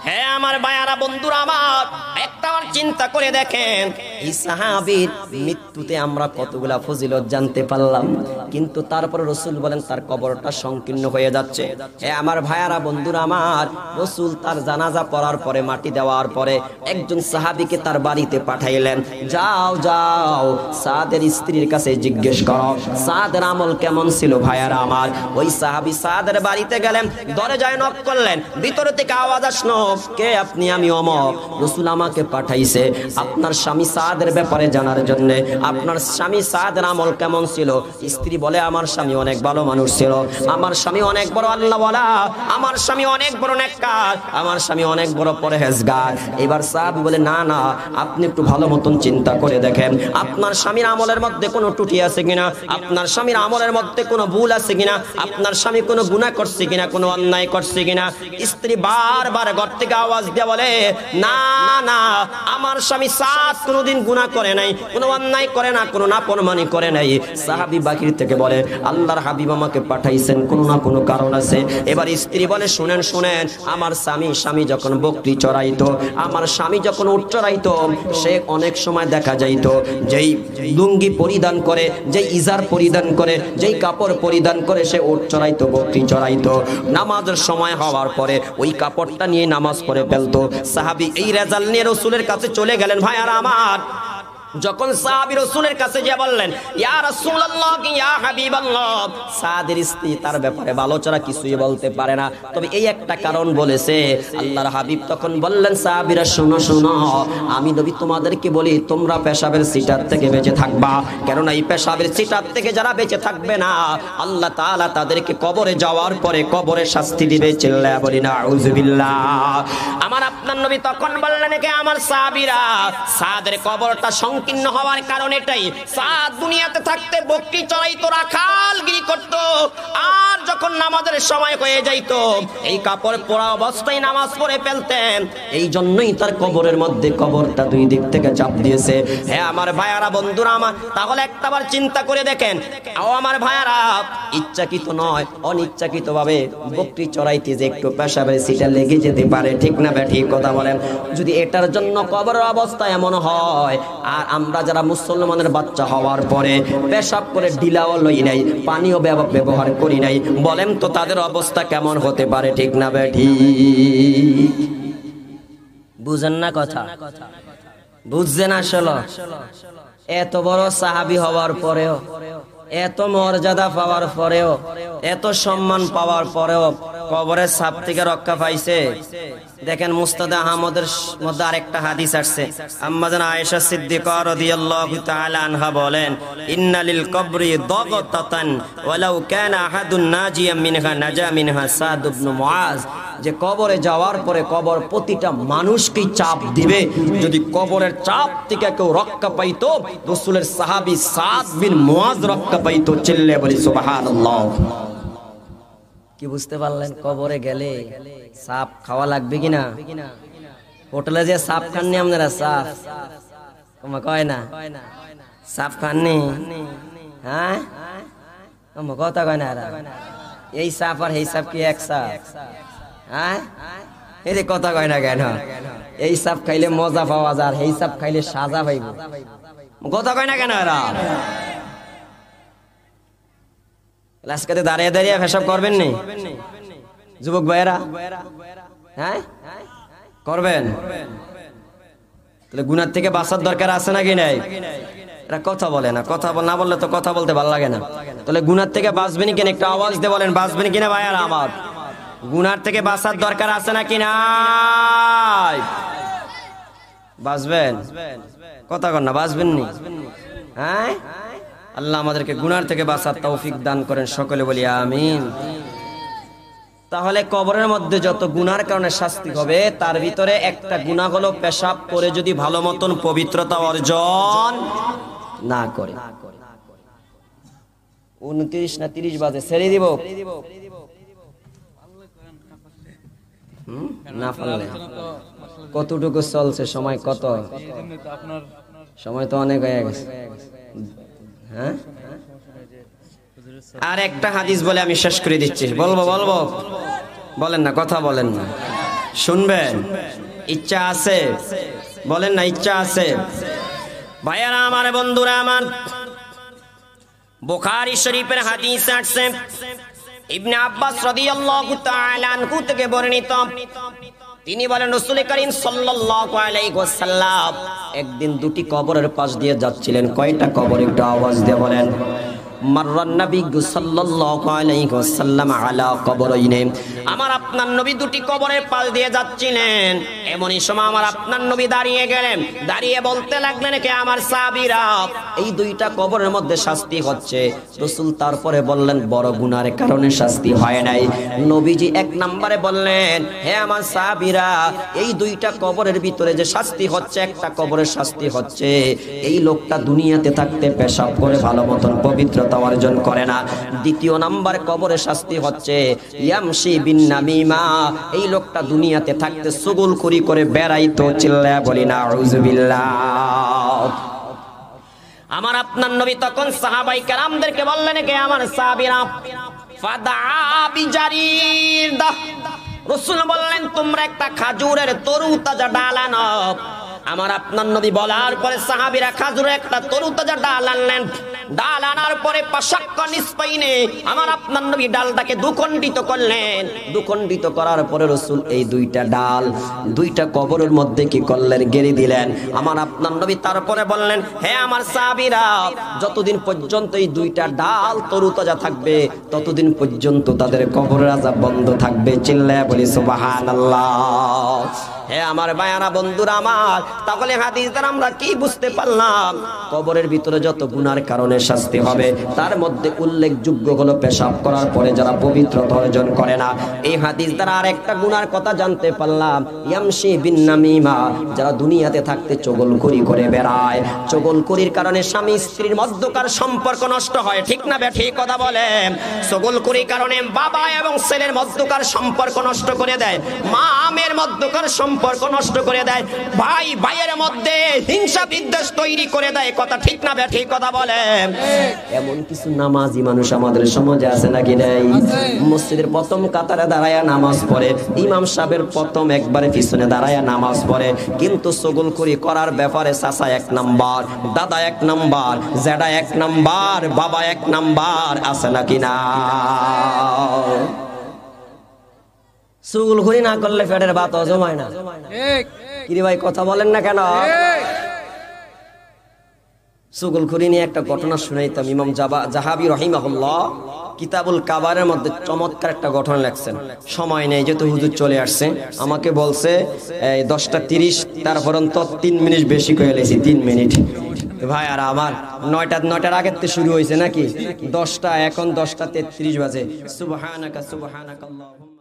হ্যাঁ আমার ভাইয়ারা বন্ধুরা আমার, একটা চিন্তা করে দেখেন, এই সাহাবীর মৃত্যুতে আমরা কতগুলা ফজিলত জানতে পারলাম, কিন্তু তারপরে রাসূল বলেন তার কবরটা সংকীর্ণ হয়ে যাচ্ছে। হ্যাঁ আমার ভাইয়ারা বন্ধুরা আমার, রাসূল তার জানাজা পড়ার পরে মাটি দেওয়ার পরে একজন সাহাবীকে তার বাড়িতে পাঠাইলেন, যাও যাও সাদের স্ত্রীর কাছে জিজ্ঞেস করো সাদের আমল কেমন ছিল। ভাইয়ারা আমার, ওই সাহাবী সাদের বাড়িতে গেলেন, দরজায় নক করলেন, ভিতর থেকে আওয়াজ আসলো কে আপনি? আমি অমক, রাসূল আমাকে পাঠাইছে আপনার স্বামী সাদের ব্যাপারে জানার জন্য, আপনার স্বামী সাদের আমল কেমন ছিল। স্ত্রী বলে আমার স্বামী অনেক ভালো মানুষ ছিল, আমার স্বামী অনেক বড় আল্লাহওয়ালা, আমার স্বামী অনেক বড় নেককার, আমার স্বামী অনেক বড় পরহেজগার। এবার সাহাবী বলে না না, আপনি একটু ভালো মতন চিন্তা করে দেখেন আপনার স্বামীর আমলের মধ্যে কোনো ত্রুটি আছে কিনা, আপনার স্বামীর আমলের মধ্যে কোনো ভুল আছে কিনা, আপনার স্বামী কোনো গুনাহ করছে কিনা, কোনো অন্যায় করছে কিনা। স্ত্রী বারবার ঘর থেকে আওয়াজ দিয়ে বলে না না, আমার স্বামী সাদ কোনোদিন গুনাহ করে নাই, কোনো অন্যায় করে না, কোনো নাফরমানি করে নাই। সাহাবী বাকির থেকে বলে আল্লাহর হাবিব আমাকে পাঠাইছেন, কোনো না কোনো কারণ আছে। এবার স্ত্রী বলে শুনেন শুনেন, আমার স্বামী যখন বকরি চড়াইতো, আমার স্বামী যখন উট চড়াইতো, সে অনেক সময় দেখা যাইতো যেই লুঙ্গি পরিধান করে, যেই ইজার পরিধান করে, যেই কাপড় পরিধান করে সে উট চড়াইতো, বকরি চড়াইতো। নামাজের সময় হওয়ার পরে ওই কাপড়টা নিয়ে নামাজ পড়ে ফেলতো। সাহাবী এই রেজাল্ট নিয়ে রাসূলের কাছে চলে গেলেন। ভাইয়ারা আমার, যখন সাহাবী রাসূলের কাছে গিয়ে বললেন ইয়া রাসূলুল্লাহ ইয়া হাবিবাল্লাহ, সাদের স্ত্রী তার ব্যাপারে ভালো ছাড়া কিছুই বলতে পারে না, তবে এই একটা কারণ বলেছে। আল্লাহর হাবিব তখন বললেন সাহাবীরা শোনো শোনো, আমি নবী তোমাদেরকে বলি তোমরা পেশাবের সিটার থেকে বেঁচে থাকবা, কেননা এই পেশাবের সিটার থেকে যারা বেঁচে থাকবে না আল্লাহ তাআলা তাদেরকে কবরে যাওয়ার পরে কবরে শাস্তি দিবে। চিল্লায়া বলি নাউযুবিল্লাহ। আমার আপনার নবী তখন বললেন কে আমার সাহাবীরা, সাদের কবরটা সংকীর্ণ হওয়ার কারণ এটাই, সাদ দুনিয়াতে থাকতে বকরি চড়াইতো, রাখালগিরি করত, আর যখন নামাজের সময় হয়ে যাইত এই কাপড় পরা অবস্থায় নামাজ পড়ে ফেলতেন, এই জন্যই তার কবরের মধ্যে কবরটা দুই দিক থেকে চাপ দিয়েছে। হ্যাঁ আমার ভাইয়ারা, বন্ধুরা আমার, তাহলে একটাবার চিন্তা করে দেখেন, ও আমার ভাইয়ারা, ইচ্ছাকৃত নয় অনিচ্ছাকৃত ভাবে বকরি চড়াইতে যে একটু পেশাবের সিটা লেগে যেতে পারে, ঠিক না বে ঠিক কথা বলেন? যদি এটার জন্য কবরের অবস্থা এমন হয়, আর আমরা যারা মুসলমানের বাচ্চা হওয়ার পরে পেশাব করে ডিলাও লই নাই, পানিও ব্যবহার করি নাই, বলেন তো তাদের অবস্থা কেমন হতে পারে, ঠিক না বে ঠিক? বুঝেন না কথা? বুঝছেন? আসলে এত বড় সাহাবী হওয়ার পরেও, এত মর্যাদা পাওয়ার পরেও, এত সম্মান পাওয়ার পরেও কবরের সাপ থেকে রক্ষা পাইছে। দেখেন মুস্তাদ আহমদের মধ্যে আরেকটা হাদিস আসছে, আম্মা জান আয়েশা সিদ্দিকা রাদিয়াল্লাহু তাআলা আনহা বলেন, ইন্না লিল কবরি দাগাতান ওয়ালাউ কানা আহাদুন নাজিয়াম মিনহা নাজা মিনহা সাদ ইবনে মুআজ, যে কবরে যাওয়ার পরে কবর প্রতিটা মানুষকে চাপ দিবে, যদি কবরের চাপ থেকে কেউ রক্ষা পাইতো রাসূলের সাহাবী সাদ বিন মুআজ রক্ষা পাইতো। চিল্লে বলি সুবহানাল্লাহ। কি বুঝতে পারলেন? কবরে গেলে সাপ খাওয়া লাগবে কিনা? হোটেলে যে সাপ খাননি আপনারা? সাপ কয় না, সাপ খাননি? হ্যাঁ কথা কয় না? এই সাপ আর এই সাপ কি এক সাপ? হ্যাঁ এই যে কথা কয় না কেন? এই সাপ খাইলে মজা পাওয়া যায়, এই সাপ খাইলে সাজা পাইব, কথা কয় না কেন? এরা আজকে দাঁড়িয়ে দাঁড়িয়ে পেশাব করবেন নি যুবক ভাইয়েরা? হ্যাঁ করবেন? তাহলে গুনার থেকে বাঁচার দরকার আছে নাকি নাই? এরা কথা বলে না, কথা না বললে তো কথা বলতে ভালো লাগে না। তাহলে গুনার থেকে বাঁচবেন কিনা একটা আওয়াজ দিয়ে বলেন, বাঁচবেন কিনা ভাইয়ারা আমার? গুনার থেকে বাঁচার দরকার আছে নাকি নাই? বাঁচবেন? কথা কন না, বাঁচবেন নি? হ্যাঁ আল্লাহ আমাদেরকে গুনার থেকে বাঁচার তৌফিক দান করেন, সকলে বলি আমিন। তাহলে কবরের মধ্যে যত গুনার কারণে শাস্তি হবে, তার ভিতরে একটা গুনাহ হলো পেশাব করে যদি ভালো মতন পবিত্রতা অর্জন না করে। 29 না 30 বাজে, ছেড়ে দিব না পারলে? কতটুকু চলছে সময়? কত সময়? তো অনেক হয়ে গেছে। হ্যাঁ আর একটা হাদিস বলে আমি শেষ করে দিচ্ছি। বলবো বলেন না, কথা বলেন না, শুনবেন? ইচ্ছা আছে? বলেন না ইচ্ছা আছে? ভাইয়ারা আমার, বন্ধুরা আমার, বুখারী শরীফের হাদিস আসছে, ইবনে আব্বাস রাদিয়াল্লাহু তাআলা আনহু থেকে বর্ণিত, তিনি বলেন রাসূল করিম সাল্লাল্লাহু আলাইহি ওয়াসাল্লাম একদিন দুটি কবরের পাশ দিয়ে যাচ্ছিলেন। কয়টা কবর? একটু আওয়াজ দিয়ে বলেন। মাররান নবী সাল্লাল্লাহু আলাইহি ওয়াসাল্লাম আলা কবরাইনি, আমার আপনার নবী দুটি কবরের পাশ দিয়ে যাচ্ছিলেন। এমনই সময় আমার আপনার নবী দাঁড়িয়ে গেলেন, দাঁড়িয়ে বলতে লাগলেন, কে আমার সাহাবীরা, এই দুইটা কবরের মধ্যে শাস্তি হচ্ছে। রাসূল তারপরে বললেন, বড় গুনাহের কারণে শাস্তি হয় নাই। নবীজি এক নম্বরে বললেন, হে আমার সাহাবীরা, এই দুইটা কবরের ভিতরে যে শাস্তি হচ্ছে, একটা কবরের শাস্তি হচ্ছে এই লোকটা দুনিয়াতে থাকতে পেশাব করে ভালো মতন পবিত্র অর্জন করে না। দ্বিতীয় নাম্বার কবরে শাস্তি হচ্ছে ইয়ামশি বিন নামিমা, এই লোকটা দুনিয়াতে থাকতে চুগলখড়ি করে বেড়াইতো। চিল্লায়া বলি না আউযুবিল্লাহ। আমার আপনার নবী তখন সাহাবায়ে কেরামদেরকে বললেন, কে আমার সাহাবীরা, ফাদা বিজারির দাহ, রাসূল বললেন তোমরা একটা খাজুরের তরু তাজা ডাল আনো। আমার আপনার নবী বলার পরে সাহাবীরা খাজুরের একটা তরু তাজা ডাল আনলেন। ডাল আনার পরে পাশাক্কা নিসপাইনে আমার আপনার নবী ডালটাকে দুখণ্ডিত করলেন। দুখণ্ডিত করার পরে রাসূল এই দুইটা ডাল দুইটা কবরের মধ্যে কি করলেন? গেড়ে দিলেন। আমার আপনার নবী তারপরে বললেন, হে আমার সাহাবীরা, যতদিন পর্যন্ত এই দুইটা ডাল তরু তাজা থাকবে ততদিন পর্যন্ত তাদের কবরের আযাব বন্ধ থাকবে। চিল্লায়া বলি সুবহানাল্লাহ। হে আমার ভাইয়ারা বন্ধুরা আমার, তাহলে হাদিস দ্বারা আমরা কি বুঝতে পারলাম? কবরের ভিতরে যত গুনার কারণে শাস্তি হবে তার মধ্যে উল্লেখযোগ্য হলো পেশাব করার পরে যারা পবিত্রতা অর্জন করে না। এই হাদিস দ্বারা আরেকটা গুনার কথা জানতে পারলাম, ইয়ামশি বিন নামিমা, যারা দুনিয়াতে থাকতে চগলখড়ি করে বেড়ায়। চগলখড়ির কারণে স্বামী স্ত্রীর মধ্যকার সম্পর্ক নষ্ট হয়, ঠিক না বে ঠিক কথা বলেন? চগলখড়ির কারণে বাবা এবং ছেলের মধ্যকার সম্পর্ক নষ্ট করে দেয়, মা আমের মধ্যকার সম্পর্ক নষ্ট করে দেয়, ভাই ভাইয়ের মধ্যে হিংসা বিদ্বেষ তৈরি করে দেয়, কথা ঠিক না বে ঠিক কথা বলেন? এমন কিছু নামাজি মানুষ আমাদের সমাজে আছে নাকি নাই? মসজিদের প্রথম কাতারে দাঁড়ায়া নামাজ পড়ে, ইমাম সাহেবের প্রথম একবারে পিছনে দাঁড়ায়া নামাজ পড়ে, কিন্তু চগলখড়ি করার ব্যাপারে চাচা এক নাম্বার, দাদা এক নাম্বার, জেডা এক নাম্বার, বাবা এক নাম্বার, আছে নাকি না? চগলখড়ি না করলে পেটের ভাত জমায় না। কিরে ভাই কথা বলেন না কেন? চগলখড়ি নিয়ে একটা ঘটনা শুনাইতাম। ইমাম জাহাবি রহিমাহুল্লাহ কিতাবুল কাবারের মধ্যে চমৎকার একটা ঘটনা লেখছেন। সময় নেই যেহেতু হুজুর চলে আসছে, আমাকে বলছে 10:30, তারপর 3 মিনিট বেশি করে লেছি, 3 মিনিট। ভাই আর আমার 9টার আগের থেকে শুরু হয়েছে নাকি? 10টা, এখন 10:33 বাজে। সুবহানাকা সুবহানাকাল্লাহুম্মা